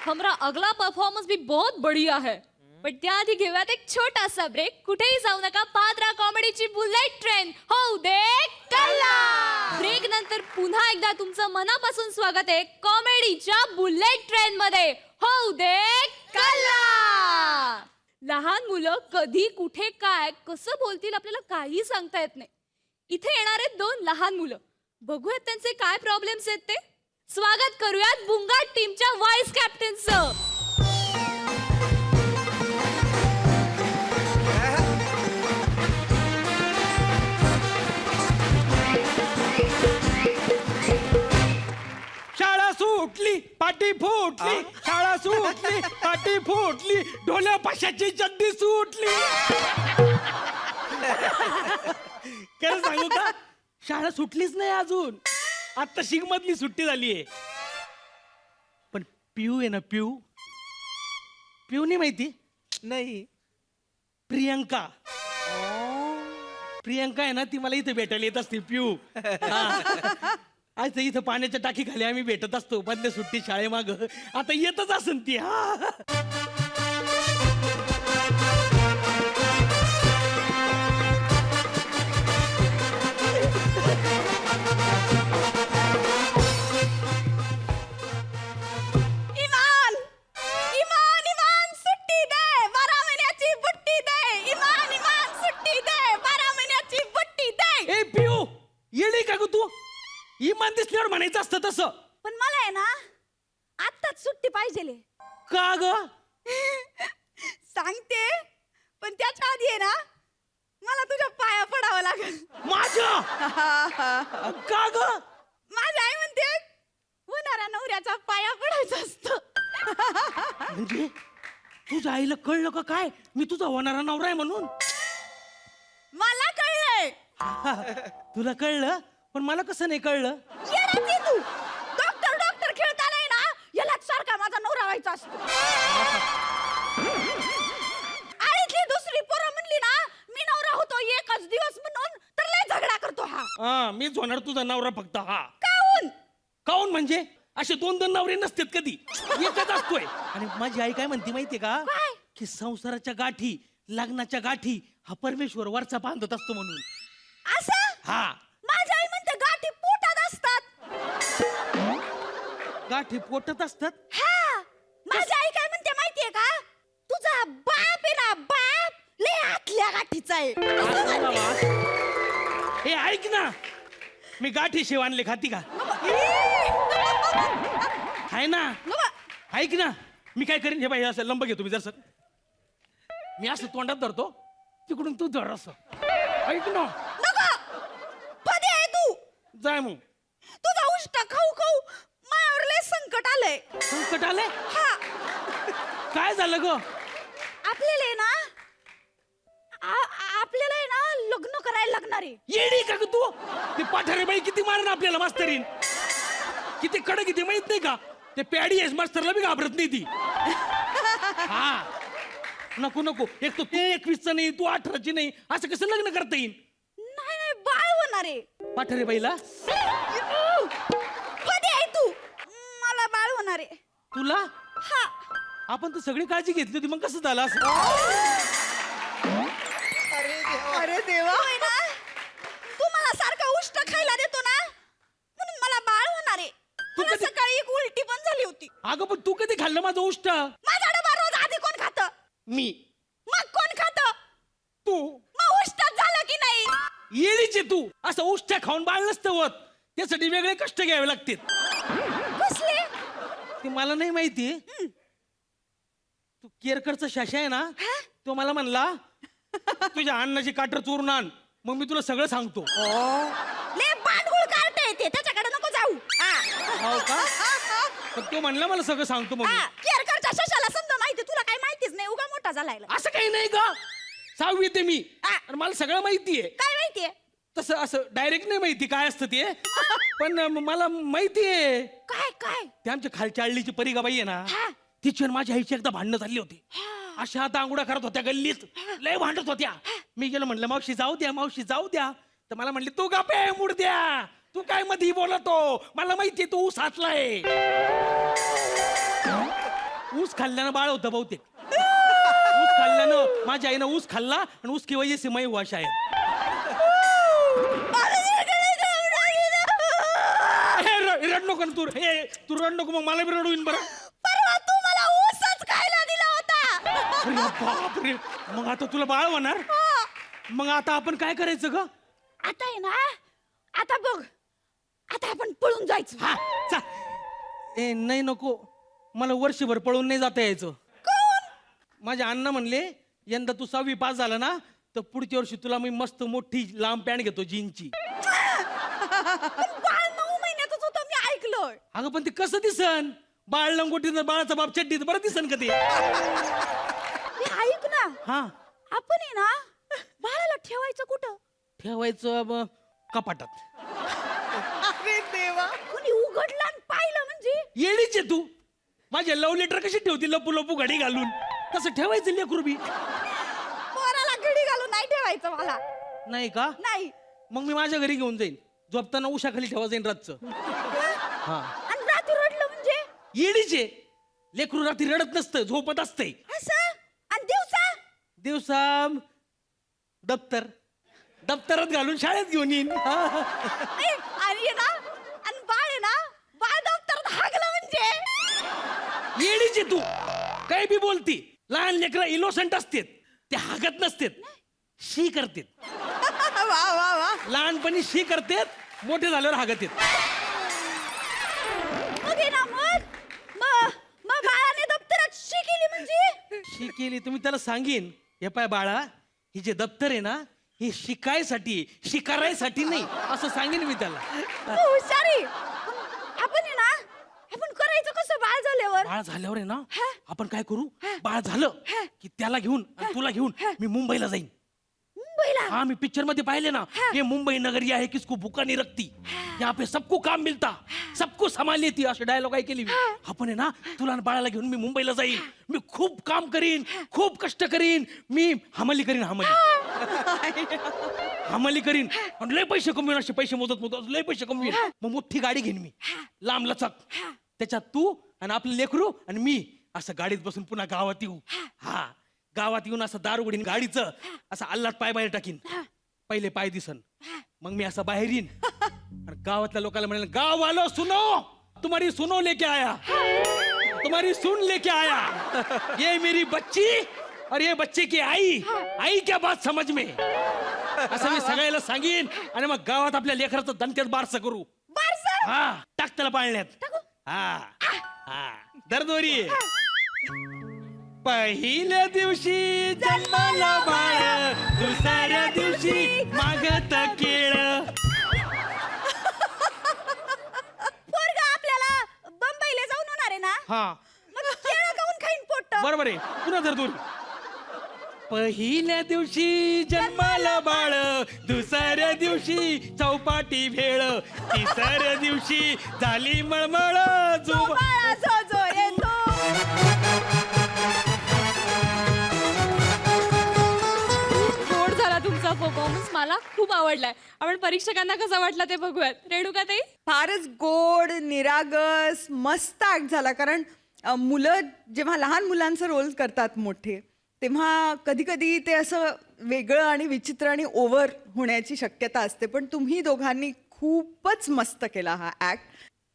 Speaker 1: हमारा अगला परफॉर्मन्स भी बहुत बढ़िया है. पण त्याआधी घेऊयात एक छोटासा ब्रेक. कुठेही जाऊ नका. पात्रा कॉमेडीची बुलेट ट्रेन होऊ दे कल्ला. ब्रेक नंतर पुन्हा एकदा तुमचं मनापासून स्वागत आहे कॉमेडीच्या बुलेट ट्रेन मध्ये. होऊ दे कल्ला. लहान मुलं कधी कुठे काय कसं बोलतील आपल्याला काही सांगता येत नाही. इथे येणार आहेत 2 लहान मुलं. बघूयात त्यांचे काय प्रॉब्लेम्स आहेत ते. स्वागत करूयात बुंगाट टीमच्या व्हाईस कॅप्टनचं.
Speaker 7: शाळा सुटली पाटी फुटली शाळा सुटली पाटी फुटली ढोल्या पाशाची चड्डी सुटली. खरं सांगू का, शाळा सुटलीच नाही अजून. आता शिगमधली सुट्टी झालीये. पण पिऊ आहे ना, पिऊ नाही माहिती?
Speaker 5: नाही.
Speaker 7: प्रियंका आहे ना, ती मला इथे भेटायला येत असते. पिऊ आज इथं पाण्याच्या टाकी खाली आम्ही भेटत असतो मधल्या सुट्टी शाळेमाग. आता येतच असन ती.
Speaker 2: इमान इमान इमान सुट्टी दे 12 महिन्याची बुट्टी दे. इमान इमान सुट्टी दे 12 महिन्याची बुट्टी दे.
Speaker 7: ए पिऊ, येडी का ग तू? इमान दिसल्यावर म्हणायचं असतं तसं.
Speaker 2: पण मला आहे ना आत्ताच सुट्टी पाहिजे.
Speaker 7: का ग?
Speaker 2: सांगते, पण त्याच्या आधी आहे ना मला तुझ्या पाया पडावं लागेल.
Speaker 7: माझ्या का ग?
Speaker 2: माझी आई म्हणते होणाऱ्या नवऱ्याचा पाया पडायचा असतो.
Speaker 7: म्हणजे तुझ्या आईला कळलं का काय मी तुझा होणारा नवरा आहे म्हणून?
Speaker 2: मला कळलंय.
Speaker 7: तुला कळलं, पण मला कसं नाही कळलं?
Speaker 2: येडाच आहे तू. डॉक्टर खेळता नाही ना, याला सारखा माझा नवरा व्हायचा असतो. आईतली दुसरी पोरं म्हणली ना मी नवरा होतो एकच दिवस म्हणून, तर लय झगडा करतो हा.
Speaker 7: मीच होणार तुझा नवरा फक्त.
Speaker 2: काऊन
Speaker 7: म्हणजे असे 2 नवरे नसतात कधी, एकच असतोय. आणि माझी आई काय म्हणते माहितीये का,
Speaker 2: काय?
Speaker 7: की संसाराच्या गाठी लग्नाच्या गाठी हा परमेश्वर वरचा बांधत असतो म्हणून.
Speaker 2: असं?
Speaker 7: हा,
Speaker 2: माझी आई म्हणते गाठी पोटात असतात.
Speaker 7: गाठी पोटत असतात.
Speaker 2: हा, माझी आई काय म्हणते माहितीये का, तुझा बाप आहे ना, बाप लय आतल्या गाठीचा आहे असं म्हणते.
Speaker 7: हे ऐक ना, मी गाठी शेव आणले खाती का? आहे ना, ऐक ना, मी काय करीन हे बाई, असं लंब घेतो मी जर मी असं तोंडात धरतो, तिकडून तू धर असं. ऐक ना,
Speaker 2: नको, पदी आहे तू.
Speaker 7: जाय मग.
Speaker 2: तुझा उष्टा खाऊ खाऊ मायावर लय संकट आलंय.
Speaker 7: संकट आले?
Speaker 2: हा,
Speaker 7: काय झालं ग?
Speaker 2: आपल्याला आहे ना आपल्याला आहे लागणार आहे.
Speaker 7: येडी का ग तू? ते पाठारे बाई किती मारण आपल्याला मास्तरीन, किती कडक किती माहित नाही का? ते पॅडी एस मास्तरला बी घाबरत नाही ती. हा नको नको, एक तर तू 21चा नाही, तू 18ची नाही, असं कसं लग्न करता येईल?
Speaker 2: नाही नाही, बाळ होणार आहे.
Speaker 7: पाठारे बाईला
Speaker 2: कधी आहे तू? मला बाळ होणार आहे.
Speaker 7: तुला
Speaker 2: हा.
Speaker 7: आपण तर सगळी काळजी घेतली होती, मग कसं झालं असं?
Speaker 6: अरे देवा.
Speaker 2: होय ना, तू मला सारखा उष्ट खायला देतो ना, म्हणून मला बाळ होणार आहे. मला
Speaker 7: कधी-
Speaker 2: सकाळी एक उलटी पण झाली होती.
Speaker 7: अगं पण तू कधी खाल्लं माझं उष्ट?
Speaker 2: माझा डबा रोज आधी कोण खातं?
Speaker 7: मी.
Speaker 2: मग कोण खातं?
Speaker 7: तू
Speaker 2: मग उष्टच झालं की नाही?
Speaker 7: येडीचे तू. असं उष्ट खाऊन बाळ नसतं होत, त्यासाठी वेगळे कष्ट घ्यावे लागतात.
Speaker 2: कसले?
Speaker 7: ते मला नाही माहिती. तू केरकरचा शाशा आहे ना, तो मला म्हणला तुझ्या अन्नाची काटर चोरून आण, मग मी तुला सगळं सांगतो.
Speaker 2: ले बांडगुळ काढता येते, त्याच्याकडे नको जाऊ.
Speaker 7: हो का? पण तो म्हणला मला सगळं सांगतो मग मी.
Speaker 2: केरकरच्या शशाला समजा माहिती, तुला काही माहितीच नाही, उगा मोठा झालाय.
Speaker 7: असं काही नाही का? 6वी ते मी,
Speaker 2: हा.
Speaker 7: आणि मला सगळं माहितीये.
Speaker 2: काय माहितीये?
Speaker 7: तसं असं डायरेक्ट नाही माहिती काय असतं ते, पण मला माहितीये.
Speaker 2: काय काय?
Speaker 7: ते आमच्या खालच्या आळलीची परिगाबाई आहे ना,
Speaker 2: हा.
Speaker 7: तिची आणि माझ्या आईची एकदा भांडणं झाली होती. अशा आता आंघोळ्या करत होत्या गल्लीत, लय भांडत होत्या. मी गेलो, म्हणलं मावशी जाऊ द्या, मावशी जाऊ द्या. तर मला म्हणली तू गप्पे मुडद्या, तू काय मध्ये बोलतो, मला माहितीये तू ऊस हातलाय. ऊस खाल्ल्यानं बाळ होतं बहुतेक. ऊस खाल्ल्यानं माझ्या आईनं ऊस खाल्ला, आणि ऊस की वजह से मैं हुआ शायद. रड नको ना तू, तू रड नको, मग मला बी रडू येईन बरं.
Speaker 2: परवा तू मला ऊसच खायला दिला होता.
Speaker 7: अरे बापरे, मग आता तुला बाळ होणार? मग आता आपण काय करायचं ग?
Speaker 2: आता आहे ना, आता बघ, आता आपण पळून जायचं.
Speaker 7: हा चा. ए नाही नको, मला वर्षभर पळून नाही जाता यायचं. माझे अण्णा म्हणले यंदा तू 6वी पास झाला ना, तर पुढच्या वर्षी तुला मी मस्त मोठी लांब पॅन्ट घेतो जीनची.
Speaker 2: बाळ 9 महिन्यातच होतं, मी ऐकलोय.
Speaker 7: अगं पण ते कसं दिसन? बाळ लंगोटीनं बाळाचा बाप चड्डीत बरं दिसन का ते?
Speaker 2: हे ऐक ना,
Speaker 7: हा
Speaker 2: आपण आहे ना बाळाला ठेवायचं कुठं?
Speaker 7: ठेवायचं कपाटात.
Speaker 6: अरे देवा.
Speaker 2: कुणी उघडलं आणि पाहिलं म्हणजे?
Speaker 7: येडीचे तू. माझे लव्ह लेटर कशी ठेवती लपू लपू घडी घालून, तसं ठेवायचं लेकरू बी.
Speaker 2: पोराला घडी घालून नाही ठेवायचं मला.
Speaker 7: नाही का?
Speaker 2: नाही.
Speaker 7: मग मी माझ्या घरी घेऊन जाईन, झोपताना उशाखाली ठेवा जाईन रातचं. हा.
Speaker 2: आणि रात्री रडलं म्हणजे?
Speaker 7: येडीचे. लेकरू रात्री रडत नसतं, झोपत असते.
Speaker 2: असं? आणि दिवसा?
Speaker 7: दिवसा दप्तरात घालून शाळेत घेऊन येईन. हा.
Speaker 2: ए, आणि ना, आणि बाळ आहे ना, बाळ दप्तरात हागलं म्हणजे?
Speaker 7: येडीचे तू. काय बी बोलती. लहान लेकरं इनोसंट असतात, ते हागत नसतात, शी करतात.
Speaker 6: वा वा वा.
Speaker 7: लहानपणी शी करतात, मोठे झाल्यावर हागत येत.
Speaker 2: मग आहे ना, मग बाळाने दप्तरात शी केली म्हणजे?
Speaker 7: शी केली तुम्ही त्याला सांगेन, हे पाय बाळा, ही जे दप्तर आहे ना, हे शिकायसाठी, शिकारायसाठी नाही, असं सांगेन मी त्याला.
Speaker 2: तू हुशारी. आपण आहे ना, आपण करायचं कसं बाळ झाल्यावर?
Speaker 7: बाळ झाल्यावर आहे ना,
Speaker 2: हा?
Speaker 7: आपण काय करू, बाळ झालं की त्याला घेऊन आणि तुला घेऊन मी मुंबईला जाईन.
Speaker 2: मुंबईला?
Speaker 7: हाँ, मैं पिक्चर में पाहिले ना, ये मुंबई नगरिया है किसको भूखा नहीं रखती, यहाँ पे सबको काम मिलता, सबको संभाल लेती, असे डायलॉग ऐकले मी. आपण आहे ना, तुला आणि बाळाला घेऊन मी मुंबईला जाईन. मी खूप काम करीन, खूप कष्ट करीन, मी हमाली करीन, हमाली करीन, आणि लय पैसे कमवीन, असे पैसे मोजत लय पैसे कमवीन. मग मोठी गाडी घेईन मी, लांब लचक, त्याच्यात तू आणि आपलं लेकरू आणि मी असं गाडीत बसून पुन्हा गावात येऊ. हा, गावात येऊन असं दार उघडीन गाडीचं, असं अल्लात पाय बाहेर टाकीन, पहिले पाय दिसन, मग मी असं बाहेर येईन आणि गावातल्या लोकांना म्हणेन, गाव वालो सुनो, तुम्हारी सुनो लेके आया, तुम्हारी सुन लेके आया, ये मेरी बच्ची और ये बच्चे की आई, आई क्या बात समझ में, असं मी सगळ्याला सांगीन. आणि मग गावात आपल्या लेकराचं दणक्यात बारसं करू.
Speaker 2: बारसं?
Speaker 7: हा, टाक त्याला पाळण्यात. हा हा, दरदोरी. पहिल्या दिवशी जन्माला बाळ, दुसऱ्या दिवशी मागत केळ.
Speaker 2: पोरगा आपल्याला बंबईला जाऊन होणार आहे ना,
Speaker 7: हा
Speaker 2: मग केळं खाऊन खाईन पोट.
Speaker 7: बरोबर आहे, पुन्हा दरदोरी. पहिल्या दिवशी जन्माला बाळ, दुसऱ्या दिवशी चौपाटी भेळ, तिसऱ्या दिवशी झाली मळमळ
Speaker 2: बाळा जो जो येतो.
Speaker 1: गोड झाला तुमचा परफॉर्मन्स, मला खूप आवडलाय. आपण परीक्षकांना कसा वाटला ते बघूयात. रेणुकाताई,
Speaker 6: फारच गोड, निरागस, मस्त ऍक्ट झाला. कारण मुलं जेव्हा लहान मुलांचं रोल करतात मोठे, तेव्हा कधी कधी ते असं वेगळं आणि विचित्र आणि ओव्हर होण्याची शक्यता असते. पण तुम्ही दोघांनी खूपच मस्त केला हा ऍक्ट.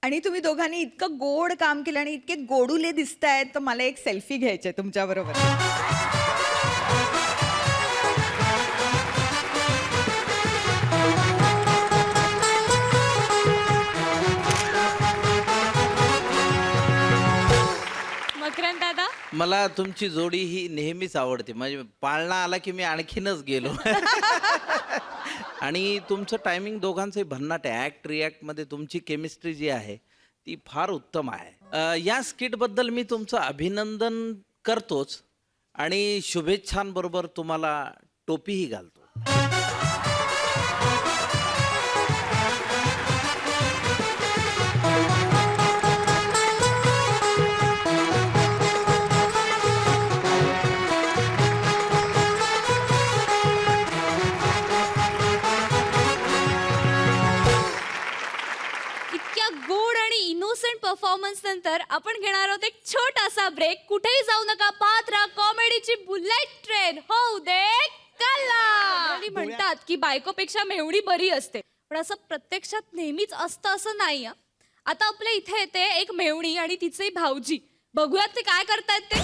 Speaker 6: आणि तुम्ही दोघांनी इतकं गोड काम केलं आणि इतके गोडुले दिसतायत, तर मला एक सेल्फी घ्यायची आहे तुमच्याबरोबर.
Speaker 1: मकरंद दादा,
Speaker 5: मला तुमची जोडी ही नेहमीच आवडते. म्हणजे पाळणा आला की मी आणखीनच गेलो. आणि तुमचं टायमिंग दोघांचंही भन्नाट आहे. ऍक्ट रिॲक्ट मध्ये तुमची केमिस्ट्री जी आहे ती फार उत्तम आहे. या स्किट बद्दल मी तुमचं अभिनंदन करतोच आणि शुभेच्छांबरोबर तुम्हाला टोपीही घालतो.
Speaker 1: इतक्या गोड आणि इनोसेंट परफॉर्मन्स नंतर आपण घेणार आहोत एक छोटासा ब्रेक. कुठेही जाऊ नका, पाहत राहा कॉमेडीची बुलेट ट्रेन. हो दे कल्ला. म्हणतात की बायकोपेक्षा मेहुणी बरी असते, पण असं प्रत्यक्षात नेहमीच असतं असं नाही. आता आपल्या इथे येते एक मेहुणी आणि तिचे भाऊजी. बघूयात ते काय करतायत ते.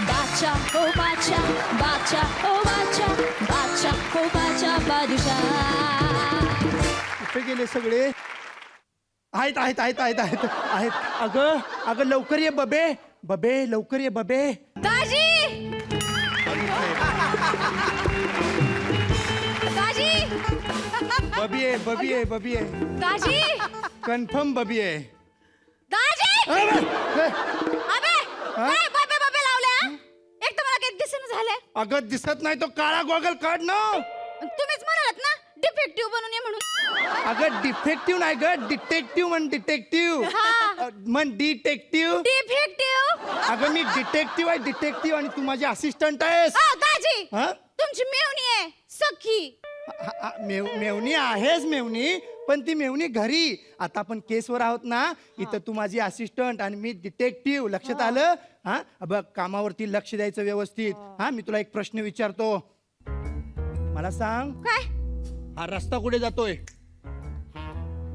Speaker 1: बाचा हो बाचा, बाचा हो बाचा, बाचा हो बाचा बादशाह.
Speaker 9: कुठे गेले सगळे? आहेत आहेत आहेत आहेत आहेत आहेत. अगं अगं लवकर ये बबे, बबे लवकर ये बबे.
Speaker 2: दाजी दाजी
Speaker 9: बबी आहे बबी आहे बबी आहे,
Speaker 2: दाजी
Speaker 9: कन्फर्म बबी आहे.
Speaker 2: दाजी
Speaker 9: अबे, ए,
Speaker 2: अबे काय बाबे बाबे लावल्या? एक तर मला काही दिसेना झालंय.
Speaker 9: अगं दिसत नाही तो काळा गॉगल काढ ना.
Speaker 2: तुम्हीच म्हणालात ना डिफेक्टिव्ह बनून ये म्हणून.
Speaker 9: अगं डिफेक्टिव्ह नाही ग, डिटेक्टिव्ह म्हण. डिटेक्टिव्ह म्हण, डिटेक्टिव्ह.
Speaker 2: डिफेक्टिव्ह.
Speaker 9: अगं मी डिटेक्टिव्ह आहे, डिटेक्टिव्ह. आणि तू माझी असिस्टंट आहेस.
Speaker 2: दाजी
Speaker 9: हा?
Speaker 2: तुमची मेवणी आहे सखी.
Speaker 9: मेवणी आहेस मेवणी, पण ती मेवणी घरी. आता आपण केसवर आहोत ना, इथं तू माझी असिस्टंट आणि मी डिटेक्टिव्ह. लक्षात आलं? हा बघ, कामावरती लक्ष द्यायचं व्यवस्थित. हा मी तुला एक प्रश्न विचारतो, मला सांग
Speaker 2: काय
Speaker 9: हा रस्ता कुठे जातोय?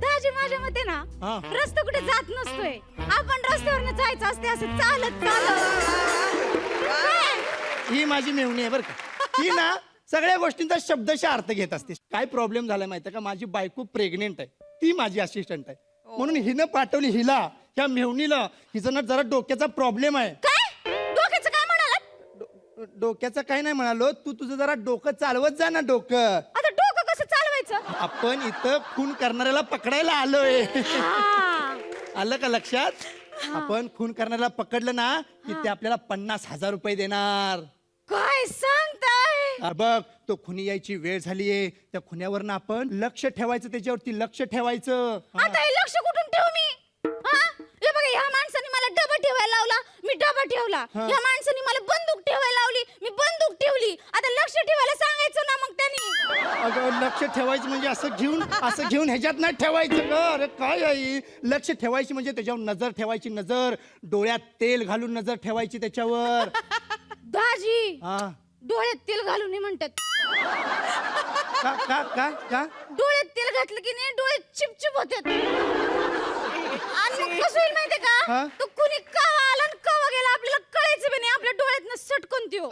Speaker 2: दाजी माझ्या मते ना
Speaker 9: हा.
Speaker 2: रस्ता कुठे जात नसतोय. आपण रस्त्यावरनं जायचं असते असं चालत चालत.
Speaker 9: ही माझी मेवणी आहे बरं का. ही ना सगळ्या गोष्टींचा शब्दशः अर्थ घेत असते. काय प्रॉब्लेम झालाय माहितीये का, माझी बायको प्रेग्नेंट आहे, ती माझी असिस्टंट आहे. म्हणून हिनं पाठवली हिला, ह्या मेवणीला. हिचं ना जरा डोक्याचा प्रॉब्लेम आहे.
Speaker 2: काय डोक्याचं काय म्हणालात?
Speaker 9: डोक्याचं काय नाही म्हणालो, तू तुझं जरा डोकं चालवत जा ना. डोकं
Speaker 2: आता डोकं कसं चालवायचं?
Speaker 9: आपण इथं खून करणाऱ्याला पकडायला आलोय. आलं का लक्षात? आपण खून करणाऱ्याला पकडलं ना की ते आपल्याला 50,000 रुपये देणार.
Speaker 2: काय सांगताय?
Speaker 9: बघ, तो खुनी यायची वेळ झालीये. त्या खुन्यावरनं आपण लक्ष ठेवायचं, त्याच्यावरती लक्ष ठेवायचं.
Speaker 2: आता हे लक्ष कुठून ठेवू मी? हा? हे बघा, ह्या माणसाने मला डबा ठेवायला लावला, मी डबा ठेवला. ह्या माणसाने मला बंदूक ठेवायला लावली, मी बंदूक ठेवली. आता लक्ष ठेवायला सांगायचं ना मग त्यांनी.
Speaker 9: अगं लक्ष ठेवायचं म्हणजे असं घेऊन ह्याच्यात नाही ठेवायचं ग. अरे काय आहे, लक्ष ठेवायची म्हणजे त्याच्यावर नजर ठेवायची. नजर, डोळ्यात तेल घालून नजर ठेवायची त्याच्यावर.
Speaker 2: दाजी
Speaker 9: हा
Speaker 2: डोळ्यात तेल घालून नाही म्हणतात.
Speaker 9: का का का का
Speaker 2: डोळ्यात तेल घातलं की नाही डोळे चिपचिप होतात. आणि मग कसं होईल माहितीये का,
Speaker 9: हा?
Speaker 2: तो कुणी कवा आला आणि कवा गेला आपल्याला कळायचं बी नाही. आपल्या डोळ्यातनं सटकून त्यो.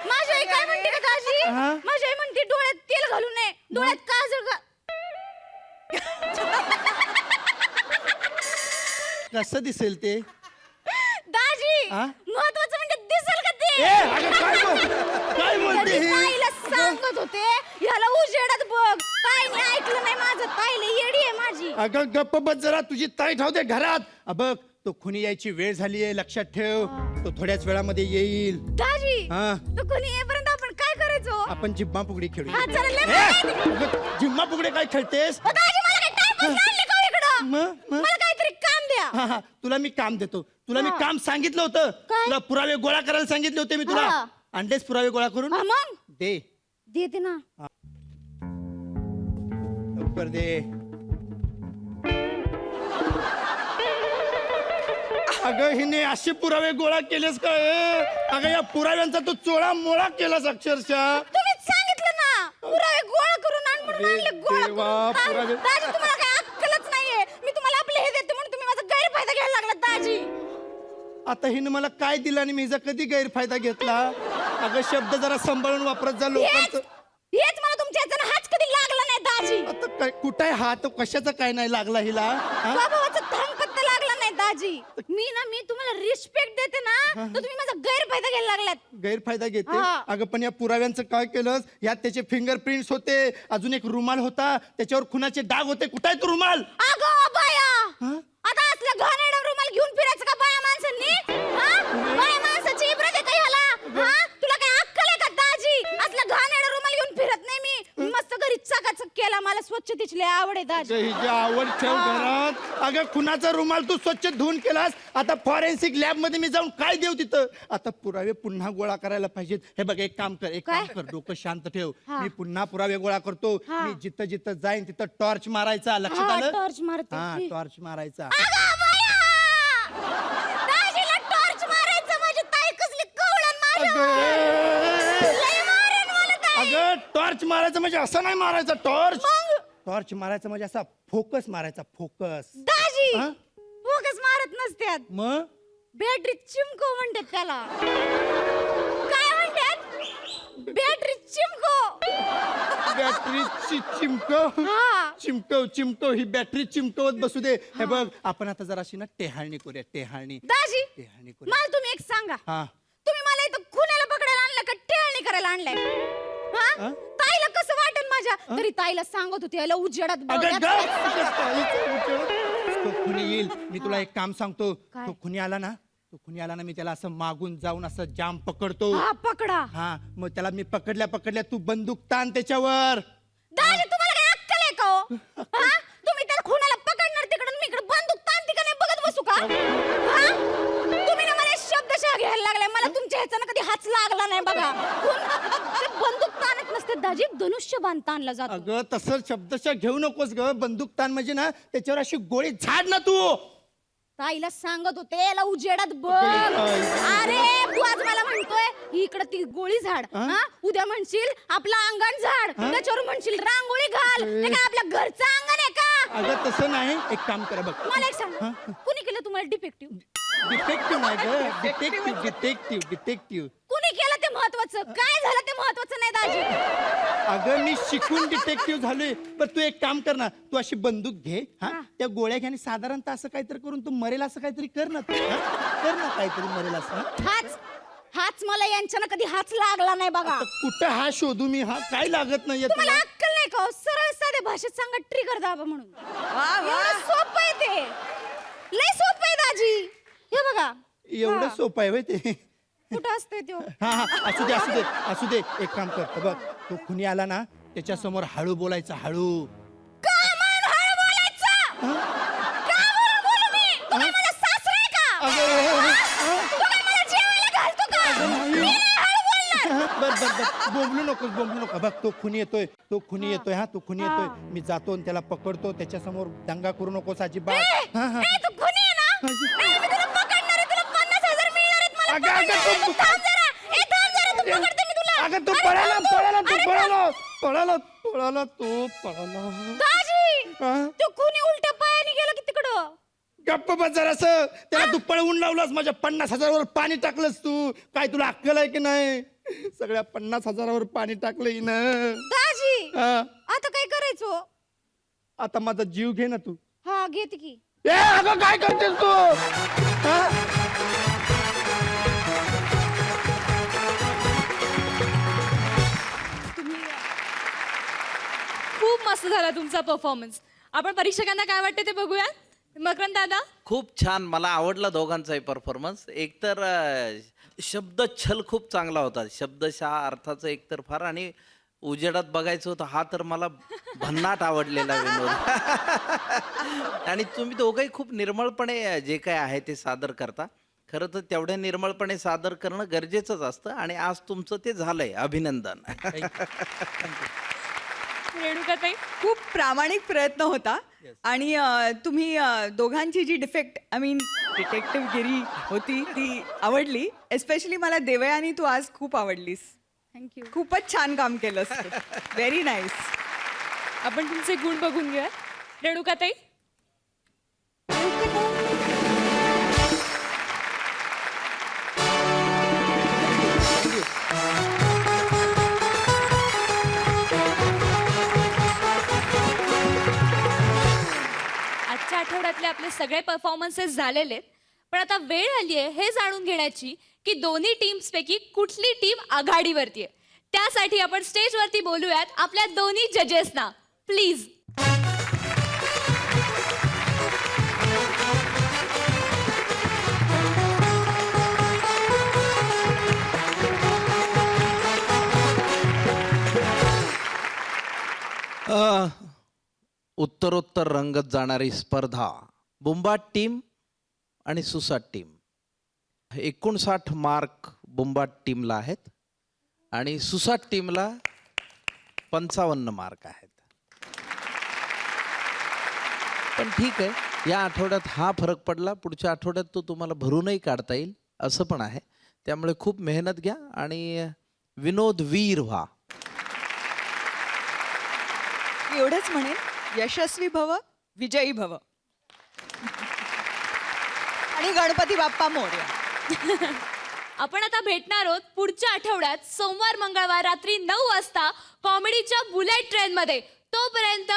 Speaker 2: माझी आई काय म्हणते का दाजी?
Speaker 9: हा?
Speaker 2: माझी आई म्हणते डोळ्यात तेल घालू नये, डोळ्यात काजळ
Speaker 9: कसं दिसेल ते?
Speaker 2: दाजी
Speaker 9: हा?
Speaker 2: महत्वाचं म्हणजे दिसेल का ते?
Speaker 9: ए, अगं काय बोलते
Speaker 2: कधी
Speaker 9: ही?
Speaker 2: ताईला सांगत होते ह्याला उजेडात बघ. ताईने ऐकलं नाही माझं. ताईला येडी आहे माझी.
Speaker 9: अगं गप्प बस जरा, तुझी ताई ठेवते घरात. बघ, तो खुनी यायची वेळ झाली आहे, लक्षात ठेव. तो थोड्याच वेळामध्ये येईल.
Speaker 2: दाजी
Speaker 9: हा
Speaker 2: तो कोणी येईपर्यंत आपण काय करायचो?
Speaker 9: आपण जिम्मा फुगडी खेळू.
Speaker 2: हा, चला, लय मजा येते.
Speaker 9: जिम्मा फुगडी काय खेळतेस?
Speaker 2: ओ, दाजी, मला काय टाइमपास आणले का हो इकडं?
Speaker 9: मग?
Speaker 2: मला काहीतरी काम द्या.
Speaker 9: हा हा तुला मी काम देतो. तुला मी
Speaker 2: हा.
Speaker 9: काम सांगितलं होतं.
Speaker 2: काय?
Speaker 9: तुला पुरावे गोळा करायला सांगितले होते मी तुला.
Speaker 2: हा.
Speaker 9: आणलेस पुरावे गोळा करून?
Speaker 2: हा, मग
Speaker 9: दे
Speaker 2: देते ना.
Speaker 9: लवकर दे. अगं हिने असे पुरावे गोळा केलेस काय? अगं या पुराव्यांचा तू चोळा मोळा केलास अक्षरशः.
Speaker 2: तुम्हीच सांगितलं ना पुरावे गोळा करून आण म्हणून आणले गोळा
Speaker 9: देवा,
Speaker 2: करून. हा,
Speaker 9: पुरावे-
Speaker 2: दाजी तुम्हाला काय अक्कलच नाहीये. मी तुम्हाला आपले हे देते म्हणून तुम्ही माझा गैरफायदा घ्यायला लागलात दाजी.
Speaker 9: आता हिने मला काय दिलं आणि मी हिचा कधी गैरफायदा घेतला? अगं शब्द जरा सांभाळून वापरत जा
Speaker 2: हेच
Speaker 9: लोकांचं.
Speaker 2: हेच मला तुमच्या ह्याच्यानं हाच कधी लागला नाही दाजी.
Speaker 9: आता काय कुठे हा तो कशाचा काय नाही लागला हिला? हा?
Speaker 2: स्वभावाचा धांगपत्ता लागला नाही दाजी. मी तुम्हाला रिस्पेक्ट देते ना तर तुम्ही माझा गैरफायदा घ्यायला लागलात.
Speaker 9: गैरफायदा घेते.
Speaker 2: हा.
Speaker 9: अगं पण या पुराव्यांचं काय केलंस? यात त्याचे फिंगरप्रिंट्स होते, अजून एक रुमाल होता, त्याच्यावर खुनाचे डाग होते. कुठे आहे तो रुमाल?
Speaker 2: अगं बाया,
Speaker 9: हा?
Speaker 2: आता असलं घाणेरडं रुमाल घेऊन फिरायचं का बाया माणसांनी? हा? बाया माणसाची इब्रत आहे का ह्याला? हा? तुला काय अक्कल आहे का दाजी? असलं घाणेरडं रुमाल घेऊन फिरत नाही मी. मस्त घरी चकाचक केला. मला स्वच्छतेची लय आवड आहे दाजी.
Speaker 9: हिची आवड ठेव घरात. अगं खुनाचा रुमाल तू स्वच्छ धुवून केलास. आता फॉरेन्सिक लॅब मध्ये मी जाऊन काय देऊ तिथं? आता पुरावे पुन्हा गोळा करायला पाहिजेत. हे बघ एक काम कर, डोकं शांत ठेव.
Speaker 2: हा.
Speaker 9: मी पुन्हा पुरावे गोळा करतो.
Speaker 2: हा.
Speaker 9: मी जिथं जिथं जाईन तिथं टॉर्च मारायचा. लक्षात
Speaker 2: हा,
Speaker 9: आलं?
Speaker 2: टॉर्च मारते.
Speaker 9: हा टॉर्च मारायचा.
Speaker 2: अगं बाया! दाजीला टॉर्च मारायचं म्हणजे ताई कसली कवळण माझ्या. लय मारेन मला ताई.
Speaker 9: अगं टॉर्च मारायचं म्हणजे असं नाही मारायचं. टॉर्च
Speaker 2: मग?
Speaker 9: टॉर्च मारायचं म्हणजे असा फोकस मारायचा. फोकस.
Speaker 2: दाजी
Speaker 9: हा?
Speaker 2: फोकस मारत नसत्यात.
Speaker 9: मग
Speaker 2: बॅटरी चिमको म्हणतात त्याला. काय म्हणतात? बॅटरी चिमको.
Speaker 9: बॅटरी चिमकव.
Speaker 2: हा.
Speaker 9: चिमकव ही बॅटरी चिमकवत बसू दे. हे बघ आपण आता जराशी ना टेहाळणी करूया. टेहाळणी
Speaker 2: दाजी
Speaker 9: टेहाळणी करूया.
Speaker 2: मला तुम्ही एक सांगा.
Speaker 9: हा
Speaker 2: तुम्ही मला इथं खुनाला पकडायला आणलं का टेळणी करायला आणलंय? हा? ताईला कसं वाटेल माझ्या? तरी ताईला सांगत होती याला उजेडात
Speaker 9: अगं
Speaker 2: बघण्यात
Speaker 9: गप!
Speaker 2: काय-
Speaker 9: तो खुनी येईल. मी तुला एक काम सांगतो.
Speaker 2: काय?
Speaker 9: तो खुनी आला ना मी त्याला असं मागून जाऊन असं जाम पकडतो.
Speaker 2: हा, पकडा.
Speaker 9: हा मग त्याला मी पकडल्या तू बंदूक ताण त्याच्यावर.
Speaker 2: दाजी तुम्हाला काय अक्कल आहे का हो? हा? तुम्ही त्या खुनाला पकडणार तिकडून मी इकडे बंदूक ताणती का नाही बघत बसू का? हा? तुम्ही ना मला शब्दशः घ्यायला लागलाय. मला तुमच्या ह्याच्यानं कधी हाच लागला नाही बघा. ते बंदूक ताणत नसते दाजी, धनुष्यबाण ताणला जातो.
Speaker 9: अगं तसं शब्दशः घेऊ नकोस ग. बंदूक ताण म्हणजे ना त्याच्यावर अशी गोळी झाड ना तू.
Speaker 2: ताईला सांगत होते याला उजेडात बघ. अरे तू आज मला म्हणतोय इकडे ती गोळी झाड. हा? उद्या म्हणशील आपलं अंगण झाड. त्याच्यावर म्हणशील रांगोळी घाल. ते काय आपल्या घरचं अंगण आहे का?
Speaker 9: अगं तसं नाही. एक काम करा बघ.
Speaker 2: मला एक सांग, कुणी केलं तुम्हाला डिफेक्टिव्ह?
Speaker 9: डिटेक्टिव्ह नाही ग. डिटेक्टिव्ह.
Speaker 2: कुणी केलं ते महत्वाचं? काय झालं ते महत्वाचं नाही दाजी.
Speaker 9: अगं मी शिकून डिटेक्टिव्ह झालोय. पण तू एक काम कर ना. तू अशी बंदूक घे. हा त्या गोळ्या घ्या आणि साधारणतः असं काहीतरी करून तू मरेल असं काहीतरी कर ना. कर ना काहीतरी मरेल असं. हा?
Speaker 2: हाच मला यांच्यानं कधी हाच लागला नाही बघा.
Speaker 9: आता कुठं हा शोधू मी? हा काय लागत नाहीये
Speaker 2: तुम्हाला
Speaker 9: तुला?
Speaker 2: अक्कल नाही का हो? सरळ साध्या भाषेत सांगा ट्रिगर दाबा म्हणून. एवढं सोपं आहे ते. लय सोपं आहे दाजी. हे बघा
Speaker 9: एवढं सोपं आहे होय ते?
Speaker 2: कुठं असते तो?
Speaker 9: हा असू दे एक काम कर. बघ तो खुनी आला ना त्याच्या समोर हळू बोलायचं. हळू.
Speaker 2: का म्हणून हळू बोलायचं? का म्हणून बोलू मी? तू काय मला सासरा आहे का? तू काय मला जेवायला घालतो का? मी नाही हळू बोलणार.
Speaker 9: बर बोंबलू नको. बघ तो खुनी येतोय. तो खुनी येतोय. मी जातो आणि त्याला पकडतो. त्याच्या समोर दंगा करू नकोस अजिबात.
Speaker 2: ए, तू खुनी आहे ना? ए, मी तुला पकडणार आहे. तुला 50,000 मिळणार आहेत मला.
Speaker 9: अगं, अगं,
Speaker 2: पकडणार.
Speaker 9: तू-
Speaker 2: थांब जरा. ए, थांब जरा. तू पकडते मी तुला.
Speaker 9: अगं तू
Speaker 2: अरे,
Speaker 9: पळाला.
Speaker 2: दाजी
Speaker 9: हा?
Speaker 2: तू खुनी उलट्या पायाने गेला की तिकडं.
Speaker 9: गप्प बस जरासं. त्याला तू पळवून लावलास. माझ्या 50,000 वर पाणी टाकलंस तू. काय तुला अक्कल आहे की नाही? सगळ्या 50,000 वर पाणी टाकलं ना.
Speaker 2: दाजी
Speaker 9: हा.
Speaker 2: आता काय करायचो?
Speaker 9: आता माझा जीव घे ना तू.
Speaker 2: हा घेते की.
Speaker 9: ए अगं काय करतेस तू? हा?
Speaker 1: खूप मस्त झाला तुमचा परफॉर्मन्स. आपण परीक्षकांना काय वाटते ते बघूया. मकरंद दादा
Speaker 5: खूप छान, मला आवडला दोघांचाही परफॉर्मन्स. एकतर शब्दछल खूप चांगला होता, शब्दशः अर्थाचं एकतर फार, आणि उजेडात बघायचं होतं हा तर मला भन्नाट आवडलेला विनोद. आणि तुम्ही दोघंही खूप निर्मळपणे जे काय आहे ते सादर करता. खरं तर तेवढ्या निर्मळपणे सादर करणं गरजेचंच असतं, आणि आज तुमचं ते झालंय. अभिनंदन.
Speaker 1: रेणुकाताई
Speaker 6: खूप प्रामाणिक प्रयत्न होता. आणि तुम्ही दोघांची जी डिफेक्ट आय मीन डिटेक्टिव्ह गिरी होती ती आवडली. एस्पेशली मला देवयानी तू आज खूप आवडलीस.
Speaker 1: थँक्यू.
Speaker 6: खूपच छान काम केलंस. Very nice.
Speaker 1: आपण तुमचे गुण बघून घेऊया. रेणुकाताई आजच्या आठवड्यातले आपले सगळे परफॉर्मन्सेस झालेले आहेत. पण आता वेळ आली आहे हे जाणून घेण्याची की दोन्ही टीम्स पैकी कुठली टीम आघाडीवरती आहे. त्यासाठी आपण स्टेजवरती बोलूयात आपल्या दोन्ही जजेसना. प्लीज.
Speaker 5: उत्तरोत्तर रंगत जाणारी स्पर्धा. बुंबाट टीम आणि सुसाट टीम. 59 मार्क बुंबाट टीमला आहेत आणि सुसाट टीमला 55 मार्क आहेत. पण ठीक आहे, या आठवड्यात हा फरक पडला, पुढच्या आठवड्यात तो तुम्हाला भरूनही काढता येईल असं पण आहे. त्यामुळे खूप मेहनत घ्या आणि विनोदवीर व्हा.
Speaker 6: मी एवढंच म्हणेन, यशस्वी भव, विजयी भव, आणि गणपती बाप्पा मोरया.
Speaker 1: आपण आता भेटणार आहोत पुढच्या आठवड्यात सोमवार मंगळवार रात्री 9 वाजता कॉमेडीच्या बुलेट ट्रेन मध्ये. तोपर्यंत